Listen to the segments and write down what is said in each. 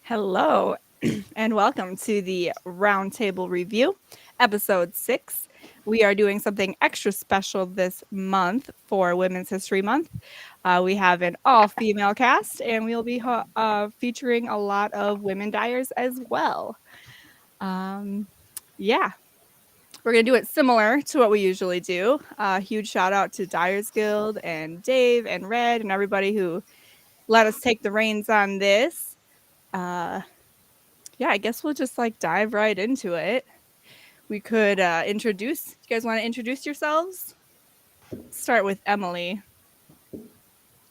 Hello, and welcome to the Roundtable Review, Episode 6. We are doing something extra special this month for Women's History Month. We have an all-female cast, and we'll be featuring a lot of women dyers as well. Yeah, we're going to do it similar to what we usually do. Huge shout out to Dyers Guild and Dave and Red and everybody who let us take the reins on this. Yeah, I guess we'll just dive right into it. We could introduce. You guys want to introduce yourselves? Start with Emily.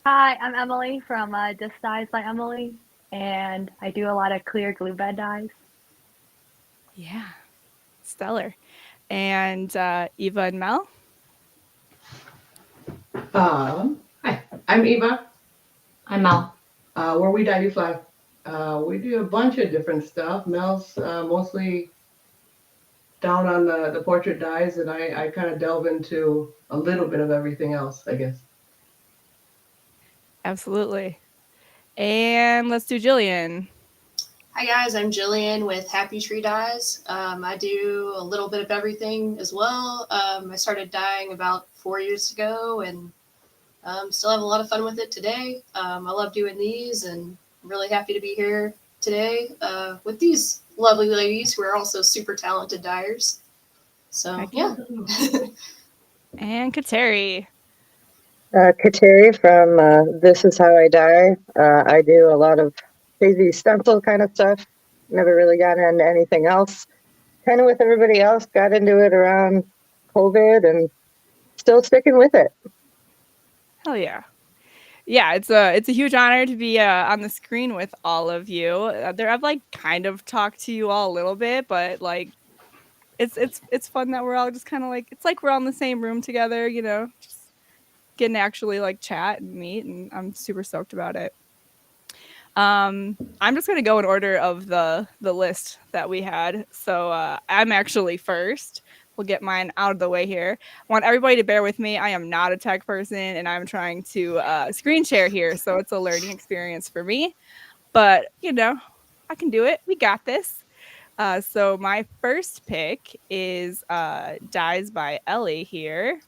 Hi, I'm Emily from Dyers by Emily, and I do a lot of clear glue bed dyes. Yeah, stellar. And Eva and Mel. Hi, I'm Eva. I'm Mel. Where we dye, you fly. We do a bunch of different stuff. Mel's mostly down on the portrait dyes, and I kind of delve into a little bit of everything else, I guess. Absolutely. And let's do Jillian. Hi guys, I'm Jillian with Happy Tree Dyes. I do a little bit of everything as well. I started dyeing about 4 years ago and still have a lot of fun with it today. I love doing these and I'm really happy to be here today with these lovely ladies who are also super talented dyers. So, yeah. And Kateri. Kateri from This Is How I Die. I do a lot of crazy stencil kind of stuff. Never really got into anything else. Kind of with everybody else, got into it around COVID and still sticking with it. Hell yeah. Yeah, it's a huge honor to be on the screen with all of you. I've kind of talked to you all a little bit, but it's fun that we're all just kind of it's like we're all in the same room together, just getting to actually chat and meet, and I'm super stoked about it. I'm just gonna go in order of the list that we had. So I'm actually first. We'll get mine out of the way here. I want everybody to bear with me. I am not a tech person, and I'm trying to screen share here, so it's a learning experience for me. But I can do it. We got this. So my first pick is Dyes by Ellie here.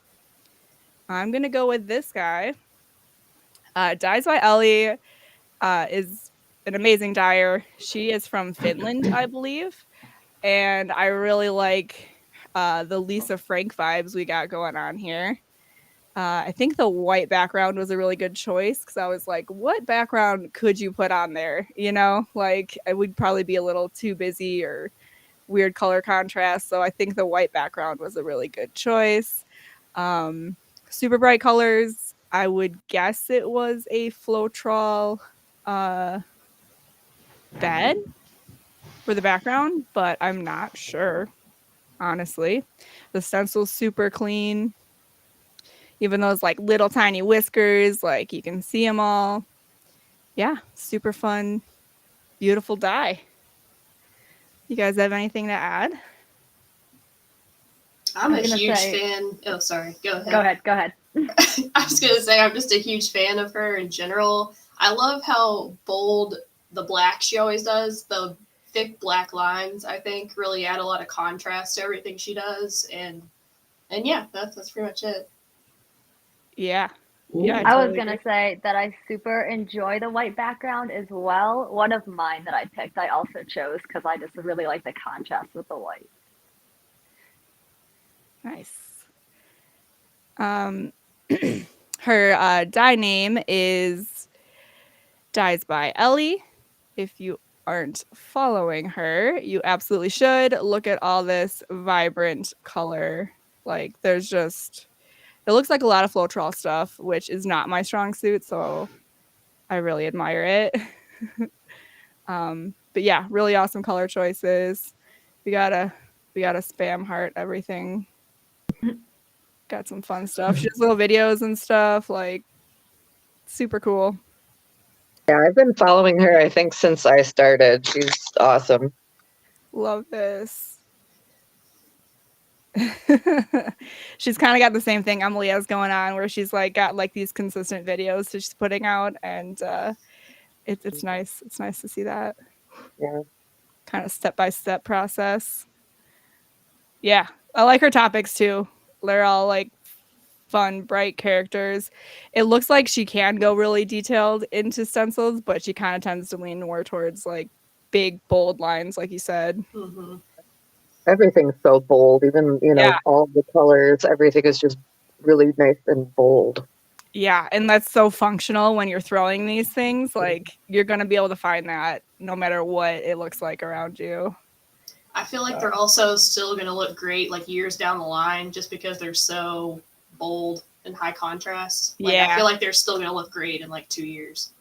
I'm gonna go with this guy. Dyes by Ellie is an amazing dyer. She is from Finland, I believe, and I really like the Lisa Frank vibes we got going on here. I think the white background was a really good choice because I was like, what background could you put on there? It would probably be a little too busy or weird color contrast. So I think the white background was a really good choice. Super bright colors. I would guess it was a Floetrol bed for the background, but I'm not sure, honestly. The stencil's super clean. Even those little tiny whiskers, you can see them all. Yeah, super fun, beautiful dye. You guys have anything to add? I'm a huge fan. Oh, sorry. Go ahead. Go ahead. I was going to say, I'm just a huge fan of her in general. I love how bold the black she always does. The thick black lines, I think, really add a lot of contrast to everything she does. And yeah, that's pretty much it. Yeah. Ooh. Yeah, I was going to say that I super enjoy the white background as well. One of mine that I picked, I also chose because I just really like the contrast with the white. Nice. Her dye name is Dyes by Ellie. If you aren't following her, you absolutely should look at all this vibrant color. There's just, it looks like a lot of Floetrol stuff, which is not my strong suit, so I really admire it. But yeah, really awesome color choices. We got a spam heart everything. Got some fun stuff. She does little videos and stuff, super cool. Yeah, I've been following her, I think, since I started. She's awesome. Love this. She's kind of got the same thing Emily has going on, where she's got these consistent videos that she's putting out, and It's nice. It's nice to see that Yeah. kind of step-by-step process. Yeah, I like her topics too. They're all like fun, bright characters. It looks like she can go really detailed into stencils, but she kind of tends to lean more towards like big, bold lines, like you said. Mm-hmm. Everything's so bold, even, Yeah, all the colors, everything is just really nice and bold. yeah, and that's so functional when you're throwing these things. Like you're gonna be able to find that no matter what it looks like around you. I feel like they're also still going to look great like years down the line just because they're so bold and high contrast. Like I Yeah. feel like they're still going to look great in like 2 years.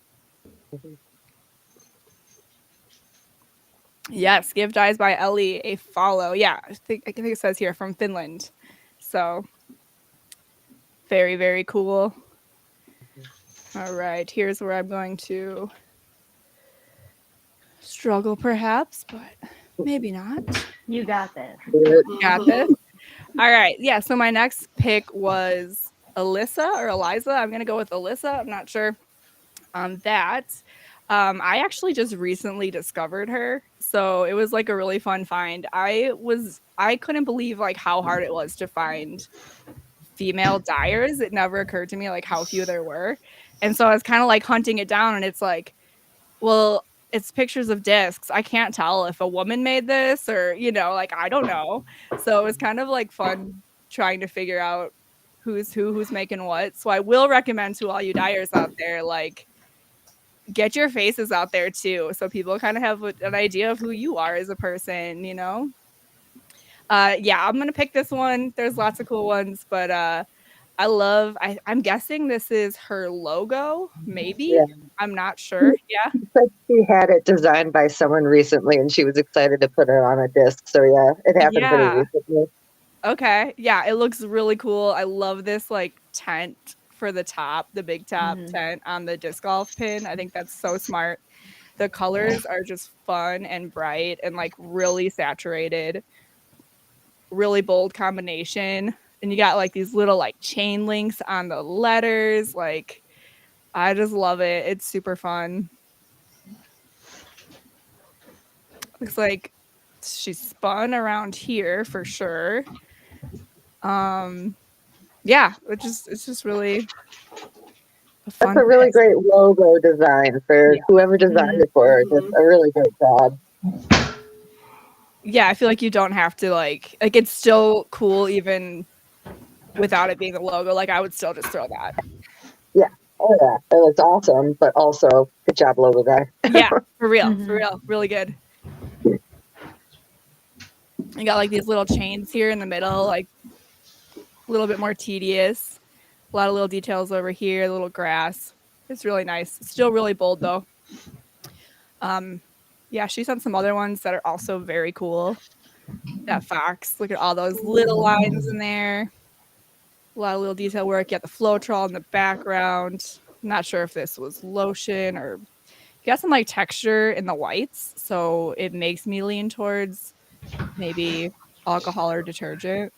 Yes, give Dies by Ellie a follow. Yeah, I think it says here from Finland. So very, very cool. All right, here's where I'm going to struggle perhaps, but maybe not. You got this. Got this. All right. Yeah, so my next pick was Alyssa or Eliza. I'm going to go with Alyssa. I'm not sure on that. I actually just recently discovered her, so it was like a really fun find. I couldn't believe like how hard it was to find female dyers. It never occurred to me like how few there were. And so I was kind of like hunting it down, and it's like, well, it's pictures of discs. I can't tell if a woman made this or, like I don't know. So it was kind of like fun trying to figure out who's making what. So I will recommend to all you dyers out there, like get your faces out there too, so people kind of have an idea of who you are as a person. Yeah, I'm gonna pick this one. There's lots of cool ones, but I'm guessing this is her logo, maybe. Yeah. I'm not sure. Yeah. But she had it designed by someone recently and she was excited to put it on a disc. So yeah, it happened pretty Yeah. recently. Okay. Yeah, it looks really cool. I love this like tent for the top, the big top tent on the disc golf pin. I think that's so smart. The colors are just fun and bright and like really saturated. Really bold combination. And you got like these little like chain links on the letters. Like I just love it. It's super fun. Looks like she spun around here for sure. Yeah, it's just really a fun. That's a really great logo design for whoever designed it for her. Just a really great job. Yeah, I feel like you don't have to like it's still cool even without it being the logo. Like I would still just throw that. Yeah. Oh yeah. It looks awesome, but also good job, logo guy. Yeah, for real. Really good. You got like these little chains here in the middle, like a little bit more tedious. A lot of little details over here, a little grass. It's really nice. Still really bold though. Yeah, she's done some other ones that are also very cool. That fox. Look at all those little lines in there. A lot of little detail work. You got the Floetrol in the background. I'm not sure if this was lotion or you got some like texture in the whites, so it makes me lean towards maybe alcohol or detergent.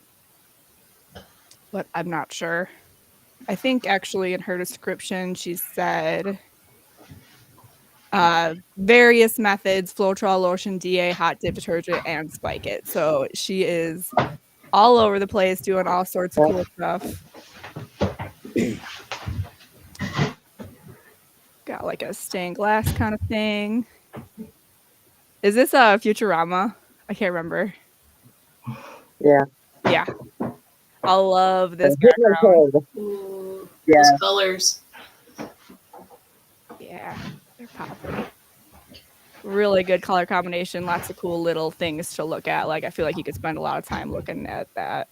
But I'm not sure. I think actually in her description she said various methods, Floetrol, lotion, DA, hot dip detergent, and spike it. So she is all over the place doing all sorts of cool stuff. Got like a stained glass kind of thing. Is this a Futurama? I can't remember. Yeah. Yeah. I love this background. Ooh, Yeah. those colors. Yeah, they're popping. Really good color combination. Lots of cool little things to look at. Like I feel like you could spend a lot of time looking at that,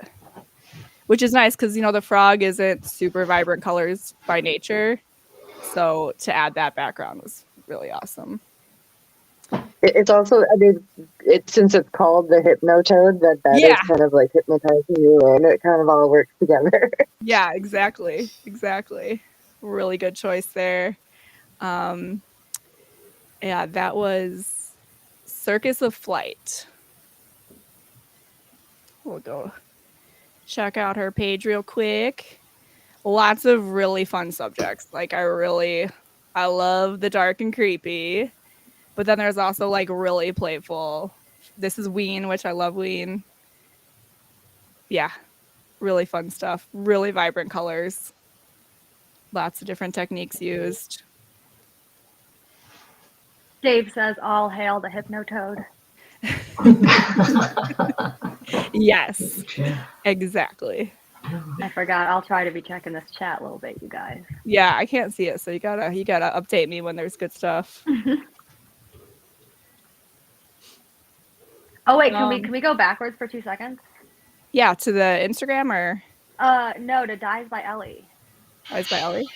which is nice because the frog isn't super vibrant colors by nature. So to add that background was really awesome. It's also, I mean, since it's called the Hypnotoad, that is kind of like hypnotizing you, and it kind of all works together. Yeah, exactly. Really good choice there. Yeah, that was Circus of Flight. We'll go check out her page real quick. Lots of really fun subjects. Like I really I love the dark and creepy. But then there's also like really playful. This is Ween, which I love Ween. Yeah, really fun stuff. Really vibrant colors. Lots of different techniques used. Dave says, "All hail the Hypnotoad." Yes, exactly. I forgot. I'll try to be checking this chat a little bit, you guys. Yeah, I can't see it, so you gotta update me when there's good stuff. Oh wait, can we go backwards for 2 seconds? Yeah, to the Instagram or No, to Dyes by Ellie. Eyes by Ellie.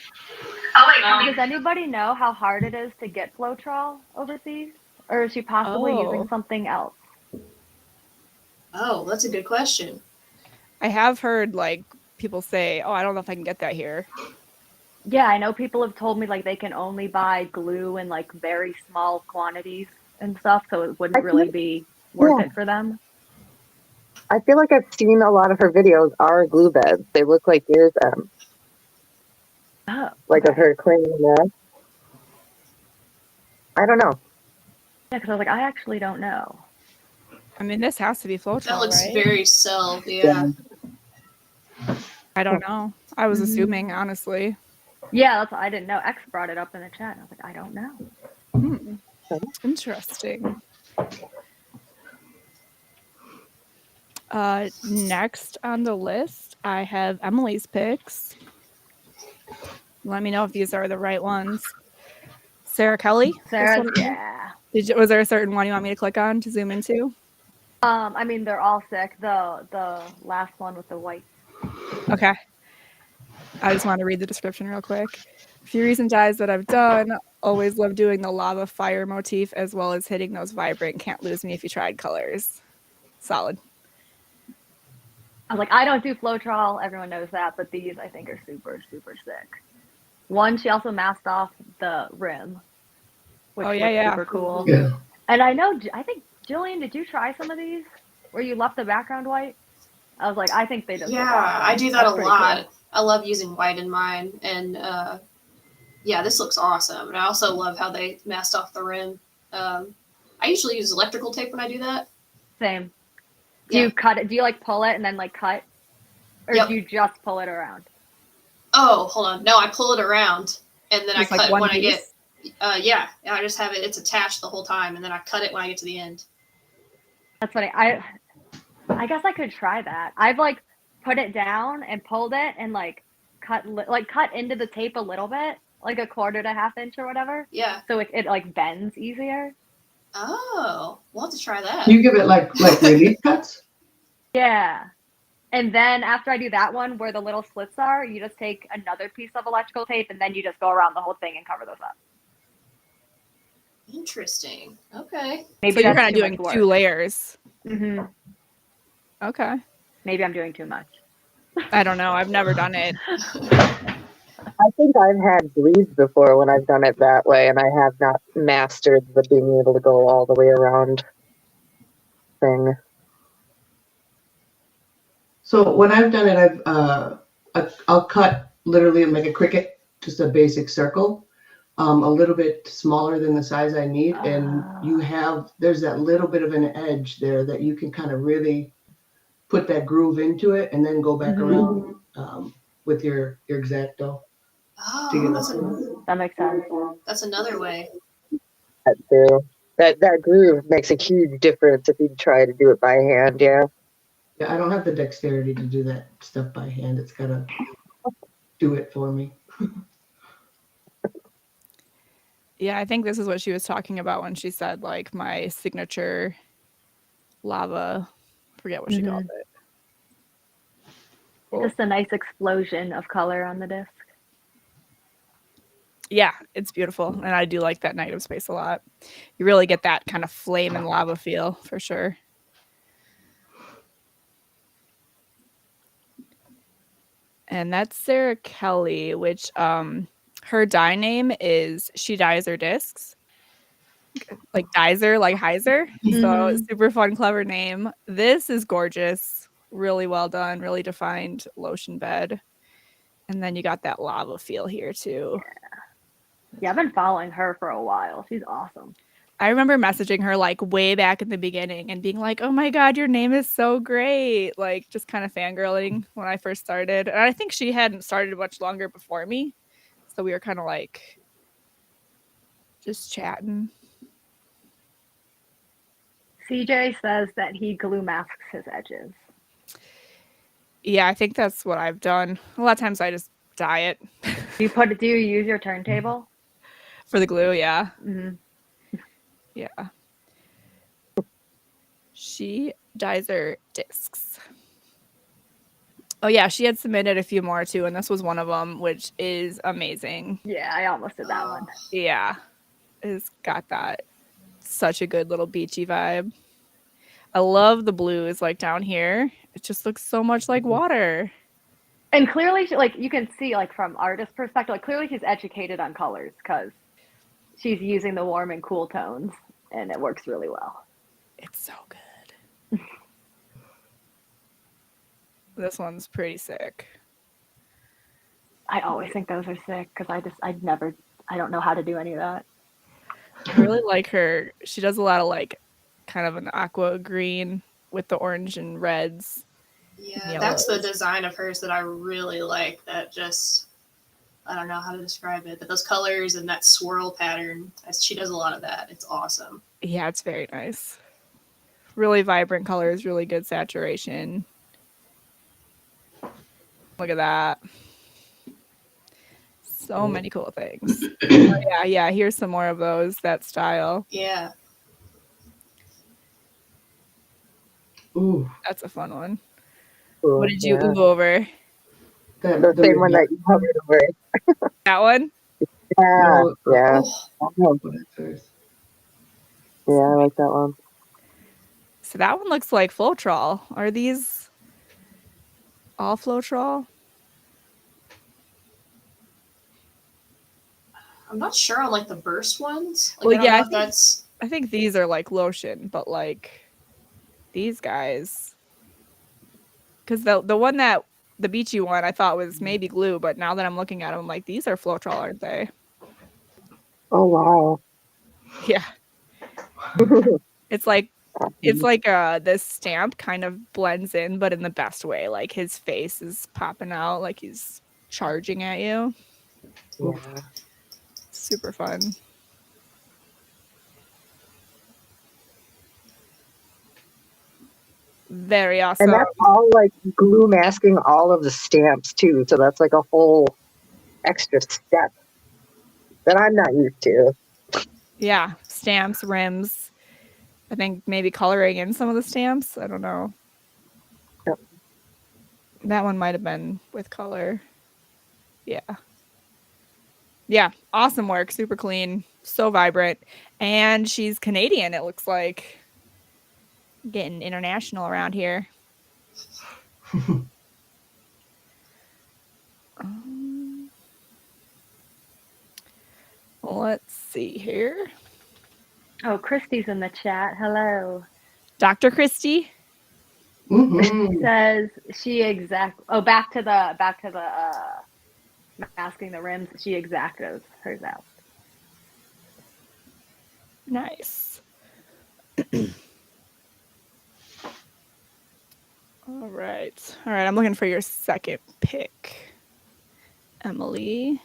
Oh wait, Does anybody know how hard it is to get Floetrol overseas? Or is she possibly using something else? Oh, that's a good question. I have heard like people say, "Oh, I don't know if I can get that here." Yeah, I know people have told me like they can only buy glue in like very small quantities and stuff, so it wouldn't really be worth it for them. I feel like I've seen a lot of her videos are glue beds. They look like yours, Oh, like of her cleaning that. I don't know. Yeah, because I was like, I actually don't know. I mean, this has to be Floetrol, That looks right? very Cell, yeah. I don't know. I was assuming, honestly. Yeah, that's I didn't know. X brought it up in the chat, and I was like, I don't know. Interesting. Next on the list, I have Emily's picks. Let me know if these are the right ones. Sarah Kelly. Sarah's, yeah. Was there a certain one you want me to click on to zoom into? I mean, they're all sick. The last one with the white. Okay. I just want to read the description real quick. A few recent dyes that I've done. Always love doing the lava fire motif as well as hitting those vibrant can't lose me if you tried colors. Solid. I was like, I don't do Floetrol. Everyone knows that, but these I think are super, super sick. One, she also masked off the rim, which was super cool. Yeah. And I think, Jillian, did you try some of these where you left the background white? I was like, I think they just look awesome. I do that That's a pretty lot. cool. I love using white in mine, and yeah, this looks awesome. And I also love how they masked off the rim. I usually use electrical tape when I do that. Same. Do you cut it? Do you like pull it and then like cut? Or do you just pull it around? Oh, hold on. No, I pull it around and then Just I cut like when piece? I get. Yeah, I just have it's attached the whole time, and then I cut it when I get to the end. That's funny. I guess I could try that. I've like put it down and pulled it and like cut into the tape a little bit, like a quarter to half inch or whatever. Yeah. So it like bends easier. Oh, we'll have to try that. You give it like relief cuts? Yeah. And then after I do that one where the little slits are, you just take another piece of electrical tape and then you just go around the whole thing and cover those up. Interesting. Okay. Maybe So you're that's kind of too doing much 2 work. layers. Mm-hmm. Okay. Maybe I'm doing too much. I don't know. I've never done it. I think I've had bleeds before when I've done it that way, and I have not mastered the being able to go all the way around thing. So when I've done it, I'll cut literally and make a cricket, just a basic circle, a little bit smaller than the size I need, and there's that little bit of an edge there that you can kind of really put that groove into it, and then go back around with your X-Acto. Oh, That makes sense. that's another way. That too. That groove makes a huge difference if you try to do it by hand. Yeah. Yeah, I don't have the dexterity to do that stuff by hand. It's gotta do it for me. Yeah, I think this is what she was talking about when she said like my signature lava. Forget what she called it. Cool. Just a nice explosion of color on the disc. Yeah, it's beautiful. And I do like that Night of Space a lot. You really get that kind of flame and lava feel for sure. And that's Sarah Kelly, which her dye name is She Dyes Her Discs. Like Dyser, like Heiser. So super fun, clever name. This is gorgeous. Really well done, really defined lotion bed. And then you got that lava feel here too. Yeah, I've been following her for a while. She's awesome. I remember messaging her like way back in the beginning and being like, "Oh my god, your name is so great!" Like just kind of fangirling when I first started. And I think she hadn't started much longer before me, so we were kind of like just chatting. CJ says that he glue masks his edges. Yeah, I think that's what I've done. A lot of times I just dye it Do you use your turntable? for the glue. Yeah, Mm-hmm. yeah. She dyes her discs. Oh yeah, she had submitted a few more too, and this was one of them, which is amazing. Yeah, I almost did that one. Yeah, it's got that such a good little beachy vibe. I love the blues like down here. It just looks so much like water. And clearly, like you can see, like from artist perspective, like clearly she's educated on colors because she's using the warm and cool tones, and it works really well. It's so good. This one's pretty sick. I always think those are sick because I don't know how to do any of that. I really like her. She does a lot of like kind of an aqua green with the orange and reds. Yeah, that's the design of hers that I really like. That just, I don't know how to describe it, but those colors and that swirl pattern, she does a lot of that. It's awesome. Yeah, it's very nice. Really vibrant colors, really good saturation. Look at that. So many cool things. Oh, yeah, here's some more of those, that style. Yeah. Ooh. That's a fun one. Cool, What did you yeah. ooh over? The same one that you hovered over. That one? Yeah, No, yeah. oh, that's hers. Yeah, I like that one. So that one looks like Floetrol. Are these all Floetrol? I'm not sure on like the burst ones. Like, Well, I don't yeah, know if that's. I think these are like lotion, but like these guys, because the one that the beachy one I thought was maybe glue, but now that I'm looking at them, I'm like, these are Floetrol, aren't they? Oh wow. Yeah. It's like this stamp kind of blends in, but in the best way. Like his face is popping out, like he's charging at you. Yeah. Super fun. Very awesome. And that's all like glue masking all of the stamps too. So that's like a whole extra step that I'm not used to. Yeah, stamps, rims. I think maybe coloring in some of the stamps. I don't know. Yep. That one might have been with color. Yeah. Yeah, awesome work. Super clean, so vibrant. And she's Canadian, it looks like. Getting international around here. Let's see here. Oh, Christy's in the chat. Hello. Dr. Christie. Says back to the masking the rims. She exactos hers out. Nice. All right. I'm looking for your second pick, Emily.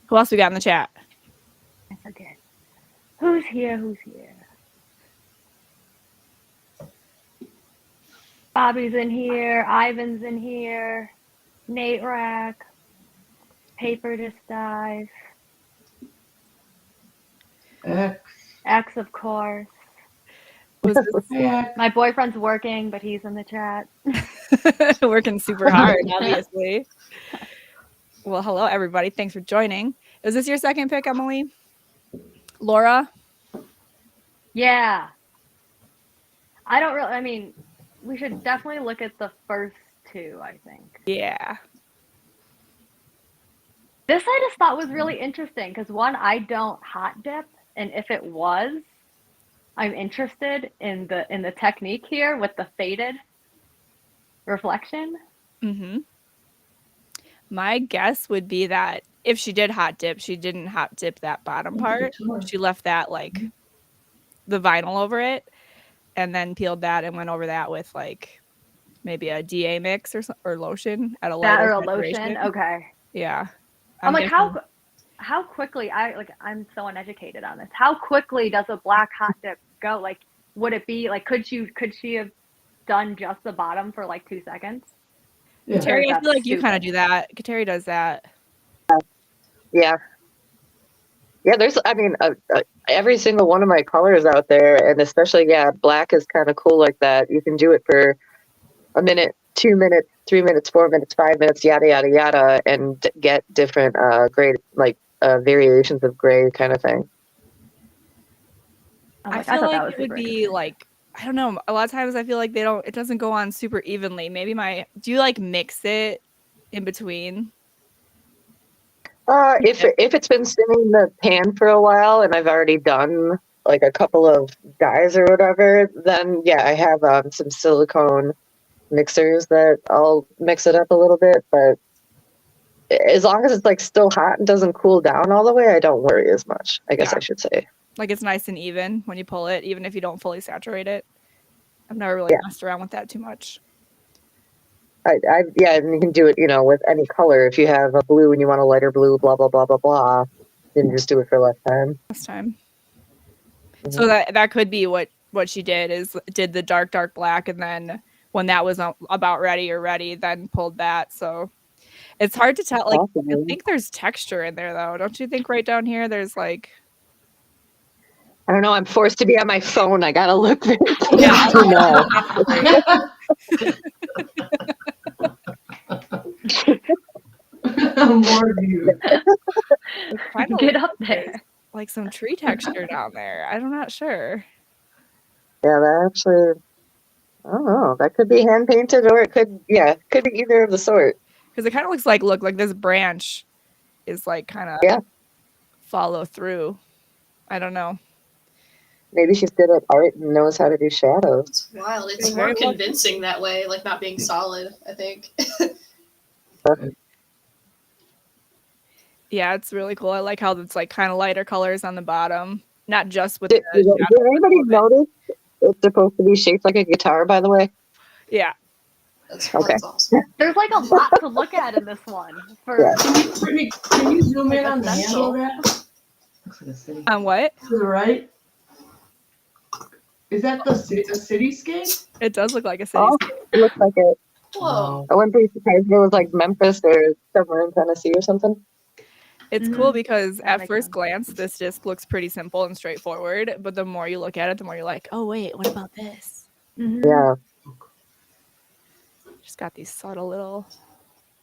Who else we got in the chat? I forget. Who's here? Bobby's in here. Ivan's in here. Nate Rack. Paper Just Dive. X, of course. My boyfriend's working, but he's in the chat. Working super hard, obviously. Well, hello, everybody. Thanks for joining. Is this your second pick, Emily? Laura? Yeah. We should definitely look at the first two, I think. Yeah. This I just thought was really interesting because one, I don't hot dip, and if it was, I'm interested in the technique here with the faded reflection. Mm-hmm. My guess would be that if she did hot dip, she didn't hot dip that bottom part. She left that like the vinyl over it, and then peeled that and went over that with like maybe a DA mix or lotion at a That lighter or a saturation. lotion. Okay. Yeah. I'm like, guessing- how quickly I'm so uneducated on this. How quickly does a black hot dip go? Like, would it be like could she have done just the bottom for like 2 seconds? Yeah. Terry, I That's feel like you kind of stupid. do that. Terry does that. Yeah. Yeah, there's, I mean, every single one of my colors out there, and especially, yeah, black is kind of cool like that. You can do it for a minute, 2 minutes, 3 minutes, 4 minutes, 5 minutes, yada, yada, yada, and get different gray, like variations of gray kind of thing. I'm I like, feel thought that like was it would super be interesting. like, I don't know. A lot of times I feel like it doesn't go on super evenly. Maybe do you like mix it in between? If it's been sitting in the pan for a while and I've already done like a couple of dyes or whatever, then yeah, I have some silicone mixers that I'll mix it up a little bit. But as long as it's like still hot and doesn't cool down all the way, I don't worry as much, I guess Yeah. I should say. Like it's nice and even when you pull it, even if you don't fully saturate it. I've never really messed around with that too much. Yeah, and you can do it, with any color. If you have a blue and you want a lighter blue, blah, blah, blah, blah, blah, then just do it for less time. Last time. Mhm. So that could be what she did the dark black, and then when that was about ready, then pulled that. So it's hard to tell. Like I Possibly. think there's texture in there though. Don't you think right down here there's like I don't know. I'm forced to be on my phone. I gotta look very Yeah. close to know. More views. kind of Get up there. like some tree texture down there. I'm not sure. Yeah, that actually, I don't know. That could be hand painted, or it could be either of the sort. Because it kind of looks like like this branch is like kind of follow through. I don't know. Maybe she's good at art and knows how to do shadows. It's wild. It's Very more well. convincing that way, like not being solid, I think. Yeah, it's really cool. I like how it's like kind of lighter colors on the bottom, not just with Did the anybody notice it's supposed to be shaped like a guitar, by the way? Yeah. That's Okay. awesome. There's like a lot to look at in this one. Yeah. Brittany, can you zoom in Like on the essential. handle of that? Looks like a city. On what? To the right. Is that a cityscape? It does look like a city. Oh, it looks like it. Whoa. I wouldn't be surprised if it was like Memphis or somewhere in Tennessee or something. It's Mhm. cool because That at makes first sense. glance, this disc looks pretty simple and straightforward. But the more you look at it, the more you're like, oh, wait, what about this? Mhm. Yeah. Just got these subtle little.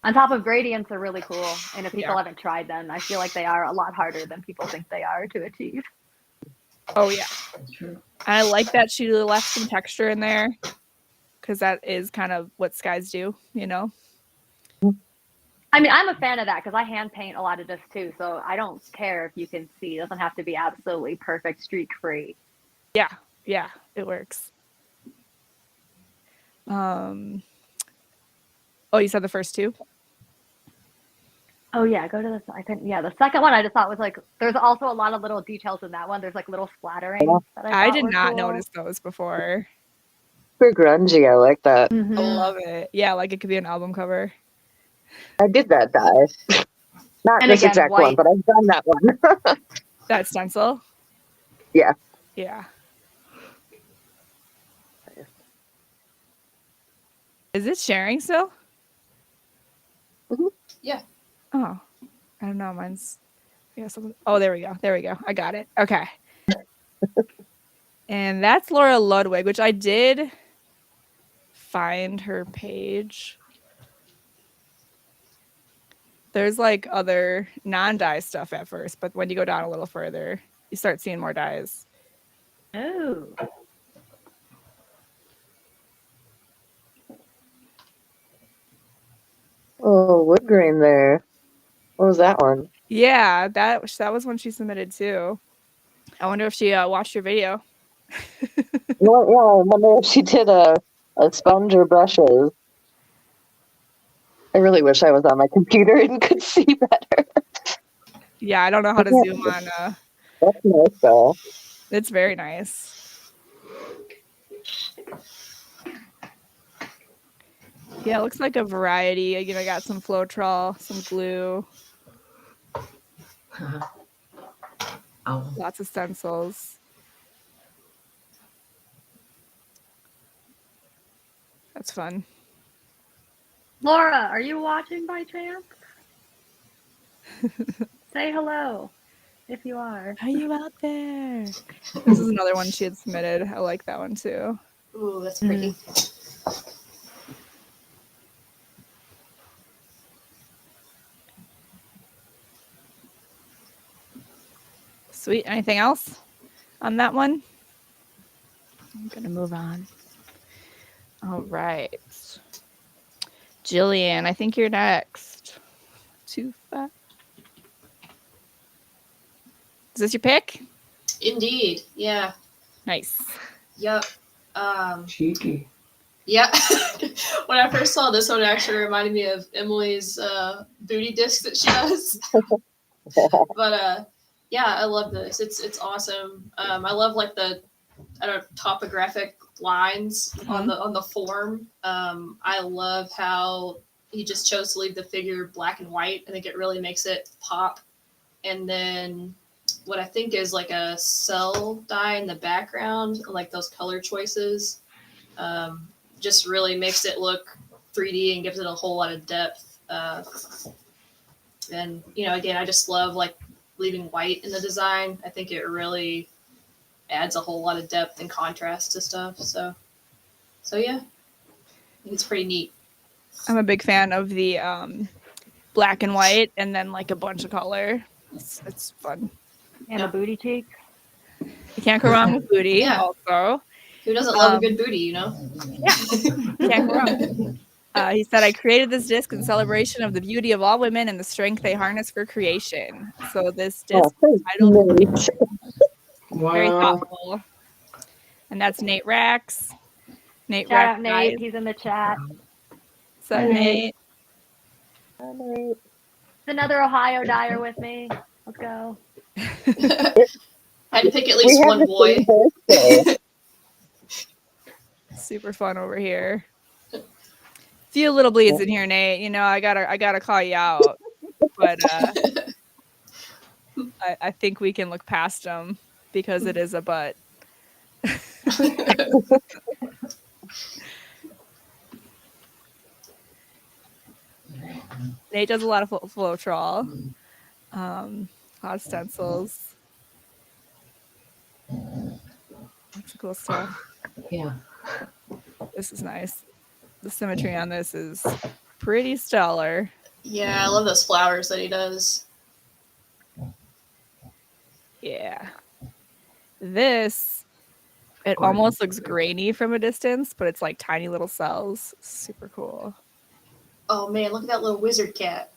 On top of gradients are really cool, and if people Yeah. haven't tried them, I feel like they are a lot harder than people think they are to achieve. Oh, yeah. That's true. I like that she left some texture in there because that is kind of what skies do, you know? I mean, I'm a fan of that because I hand paint a lot of this too, so I don't care if you can see. It doesn't have to be absolutely perfect, streak free. Yeah, it works. Oh, you said the first two? Oh yeah, go to the. I think the second one I just thought was like. There's also a lot of little details in that one. There's like little splattering. That I thought did were not cool. notice those before. Super grungy. I like that. Mhm. I love it. Yeah, like it could be an album cover. I did that dye. Not And this again, exact one, white. but I've done that one. That stencil? Yeah. Yeah. Is it sharing still? Mhm. Yeah. Oh, I don't know. Mine's. Yeah. Oh, there we go. There we go. I got it. Okay. And that's Laura Ludwig, which I did find her page. There's like other non-dye stuff at first, but when you go down a little further, you start seeing more dyes. Oh. Oh, wood grain there. What was that one? Yeah, that was one she submitted too. I wonder if she watched your video. Well, yeah, I wonder if she did a sponge or brushes. I really wish I was on my computer and could see better. Yeah, I don't know how to zoom on. That's nice though. It's very nice. Yeah, it looks like a variety. You know, I got some Floetrol, some glue, Oh. lots of stencils. That's fun. Laura, are you watching by chance? Say hello if you are. Are you out there? This is another one she had submitted. I like that one too. Ooh, that's pretty. Sweet. Anything else on that one? I'm gonna move on. All right. Jillian, I think you're next. 2-5. Is this your pick? Indeed. Yeah. Nice. Yep. Cheeky. Yeah. When I first saw this one, it actually reminded me of Emily's booty disc that she does. But yeah, I love this. It's awesome. I love like the topographic lines on the form. I love how he just chose to leave the figure black and white. I think it really makes it pop. And then what I think is like a cell dye in the background, like those color choices, just really makes it look 3D and gives it a whole lot of depth. And you know, again, I just love like leaving white in the design. I think it really adds a whole lot of depth and contrast to stuff. So yeah, it's pretty neat. I'm a big fan of the black and white and then like a bunch of color. It's fun. And a booty cheek. You can't go wrong with booty. Yeah. Also, Who doesn't love a good booty, you know? Yeah, can't go wrong. He said, I created this disc in celebration of the beauty of all women and the strength they harness for creation. So this disc is titled Very Wow. Thoughtful. And that's Nate Rax. Nate Shout Rax. out Nate. He's in the chat. What's up, Nate? It's another Ohio dyer with me. Let's go. Had to pick at least one boy. Super fun over here. Few little bleeds in here, Nate. You know, I gotta call you out. But I think we can look past them because it is a butt. Nate does a lot of Floetrol, a lot of stencils. Lots of cool stuff. Yeah. This is nice. The symmetry on this is pretty stellar. Yeah, I love those flowers that he does. Yeah. This, it almost looks grainy from a distance, but it's like tiny little cells. Super cool. Oh man, look at that little wizard cat.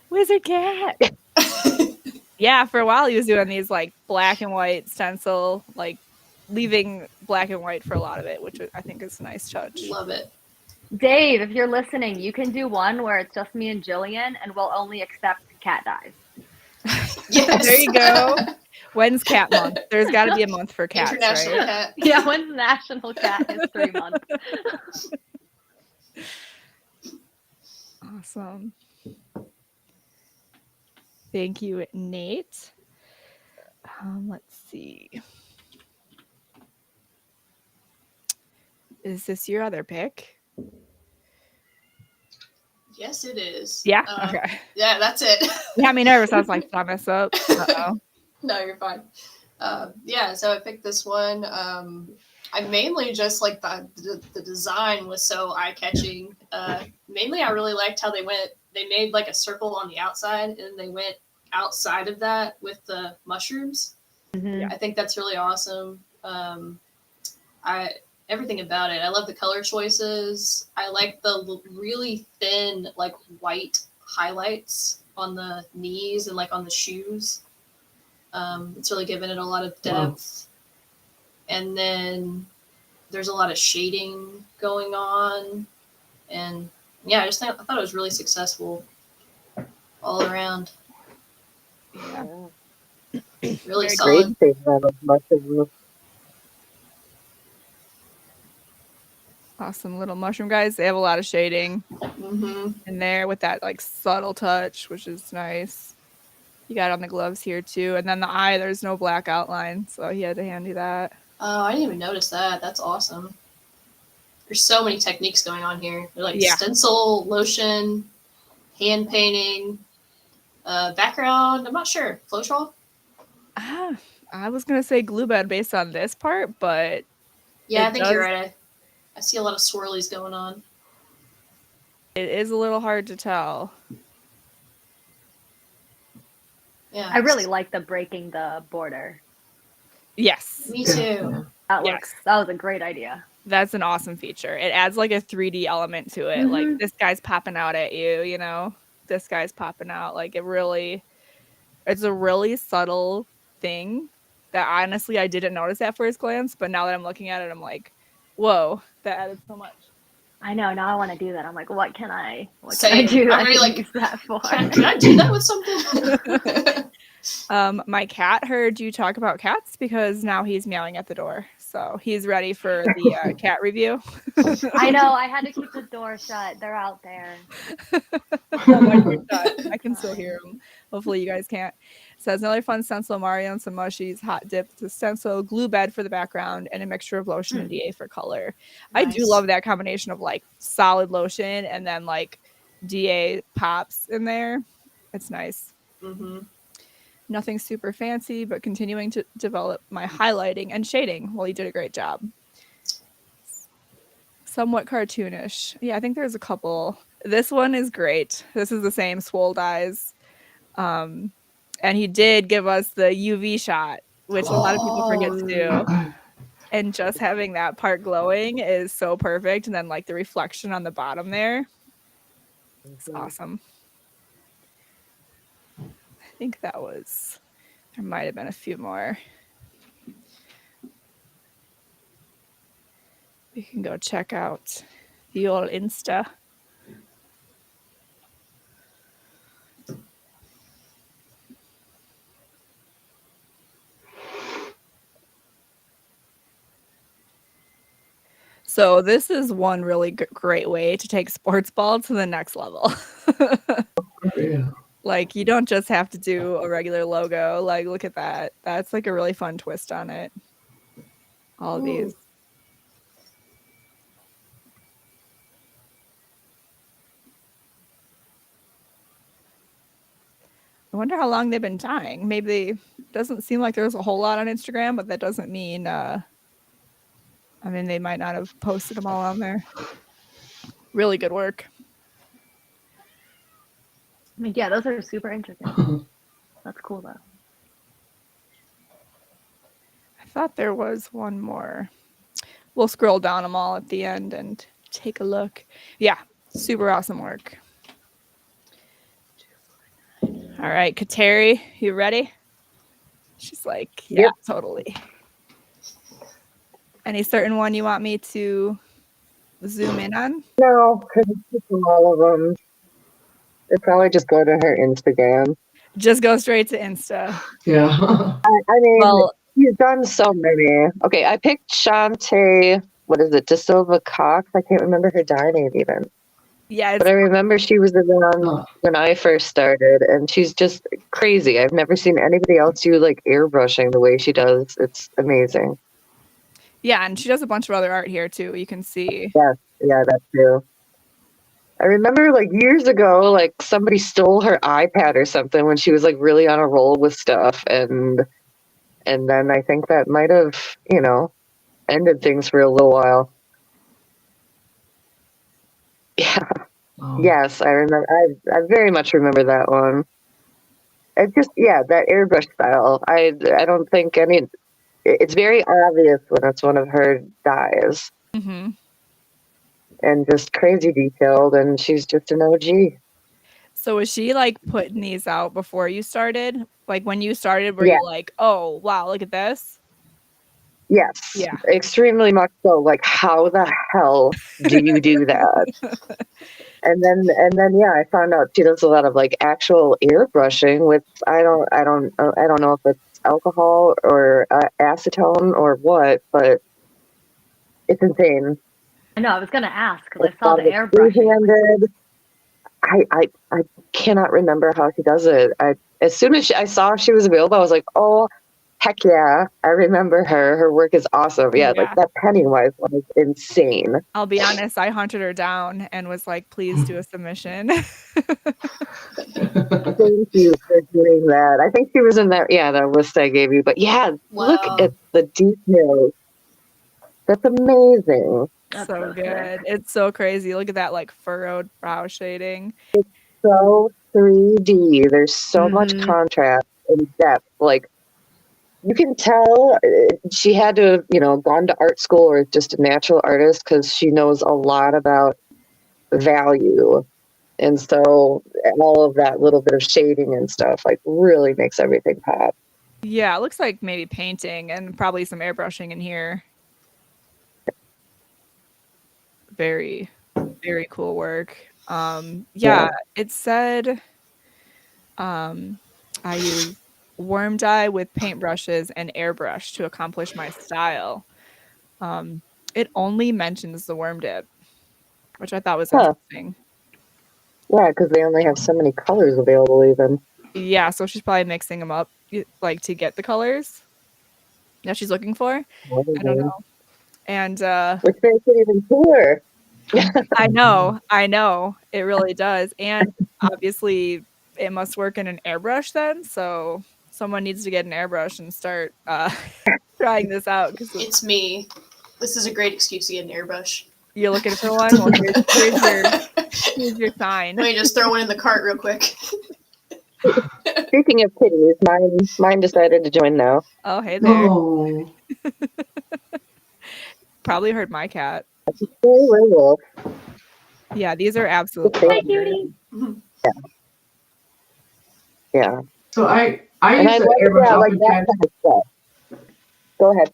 Wizard cat. Yeah, for a while he was doing these like black and white stencil, like leaving black and white for a lot of it, which I think is a nice touch. Love it. Dave, if you're listening, you can do one where it's just me and Jillian, and we'll only accept cat dyes. Yes. There you go. When's cat month? There's got to be a month for cats, International right? cat. Yeah, when's National Cat History Month? Awesome. Thank you, Nate. Let's see. Is this your other pick? Yes, it is. Yeah? Okay. Yeah, that's it. You had me nervous. I was like, did I mess up? Uh-oh. No, you're fine. Yeah, so I picked this one. I mainly just like the design was so eye-catching. Mainly I really liked how they made like a circle on the outside and they went outside of that with the mushrooms. Mm-hmm. I think that's really awesome. Everything about it. I love the color choices. I like the really thin, like white highlights on the knees and like on the shoes. It's really given it a lot of depth. And then there's a lot of shading going on. And yeah, I thought it was really successful all around. Yeah. Really Very solid. Great thing out of mushrooms. Awesome little mushroom guys. They have a lot of shading Mm-hmm. in there with that like subtle touch, which is nice. You got it on the gloves here too. And then the eye, there's no black outline, so he had to hand you that. Oh, I didn't even notice that. That's awesome. There's so many techniques going on here. They're like Yeah. stencil, lotion, hand painting, background. I'm not sure. Flowchart? I was gonna say glue bed based on this part, but Yeah, I it think you're does- right. I see a lot of swirlies going on. it is a little hard to tell. Yeah. I really like the breaking the border. Yes. Me Yeah, too. yeah. That Yes. looks that was a great idea. That's an awesome feature. It adds like a 3D element to it. Like Mhm. this guy's popping out at you, you know? This guy's popping out. Like it's a really subtle thing that honestly I didn't notice at first glance, but now that I'm looking at it, I'm like, whoa, that added so much. I know. Now I want to do that. I'm like, what can I Same. do I'm that very to like, use that for? Can I do that with something? My cat heard you talk about cats because now he's meowing at the door. So he's ready for the cat review. I know. I had to keep the door shut. They're out there. I can still hear him. Hopefully you guys can't. Says another fun stencil, Mario and some mushies, hot dip to stencil, glue bed for the background, and a mixture of lotion and DA for color. I do Nice. love that combination of like solid lotion and then like DA pops in there. It's nice. Mm-hmm. Nothing super fancy, but continuing to develop my highlighting and shading. Well, you did a great job. Somewhat cartoonish. Yeah, I think there's a couple. This one is great. This is the same Swole Dyes. And he did give us the UV shot, which a lot of people forget to do. And just having that part glowing is so perfect. And then like the reflection on the bottom there. It's awesome. I think there might have been a few more. We can go check out the old Insta. So this is one really great way to take sports ball to the next level. Yeah. Like you don't just have to do a regular logo. Like look at that. That's like a really fun twist on it. All of these. I wonder how long they've been dyeing. Maybe doesn't seem like there's a whole lot on Instagram, but that doesn't mean I mean they might not have posted them all on there. Really good work. I mean, yeah, those are super interesting. That's cool though. I thought there was one more. We'll scroll down them all at the end and take a look. Yeah, super awesome work. All right, Kateri, you ready? She's like, yeah, Yep. totally. Any certain one you want me to zoom in on? No, because it's from all of them. It'd probably just go to her Instagram. Just go straight to Insta. Yeah. I mean, Well, she's done so many. Okay, I picked Shantae, what is it, De Silva Cox? I can't remember her dye name even. yeah, But I remember she was around when I first started, and she's just crazy. I've never seen anybody else do like airbrushing the way she does. It's amazing. yeah, and she does a bunch of other art here too. You can see. Yeah, that too. I remember like years ago, like somebody stole her iPad or something when she was like really on a roll with stuff, and then I think that might have, ended things for a little while. Yeah. Wow. Yes, I remember. I very much remember that one. It just, that airbrush style. I don't think it's very obvious when it's one of her dyes, Mm-hmm. and just crazy detailed, and she's just an OG. So was she like putting these out before you started? Like when you started, were Yeah. you like, oh wow, look at this? Yes, Yeah. extremely much so. Like, how the hell do you do that? And then yeah, I found out she does a lot of like actual airbrushing with I don't know if it's alcohol or acetone or what, but it's insane. I know. I was gonna ask because Like I saw a the lot of it's airbrushing. free-handed. I cannot remember how she does it. As soon as I saw she was available, I was like, oh heck yeah, I remember her. Her work is awesome. Yeah, like Yeah. that Pennywise one is insane. I'll be honest, I hunted her down and was like, please do a submission. Thank you for doing that. I think she was in that list I gave you. But yeah, look Wow. at the details. That's amazing. That's So so good. sick. It's so crazy. Look at that like furrowed brow shading. So 3D. There's so much Mhm. contrast and depth. Like you can tell she had to, gone to art school or just a natural artist because she knows a lot about value. And so all of that little bit of shading and stuff like really makes everything pop. Yeah, it looks like maybe painting and probably some airbrushing in here. Very, very cool work. Yeah, it said I use worm dye with paintbrushes and airbrush to accomplish my style. It only mentions the worm dip, which I thought was Huh. interesting. Yeah, because they only have so many colors available even. Yeah, so she's probably mixing them up like to get the colors that she's looking for. I don't know. And Which makes it even cooler. I know, it really does. And obviously it must work in an airbrush then, so someone needs to get an airbrush and start trying this out because It's me. This is a great excuse to get an airbrush. you're looking for one. Well, here's your sign. Let me just throw one in the cart real quick. Speaking of kitties, mine decided to join now. Oh, hey there. Oh, Probably heard my cat. Hey, werewolf. Yeah, these are absolutely Hi, gorgeous. cutie. Yeah. so I And use I an love airbrush like that oftentimes. kind of stuff. Go ahead.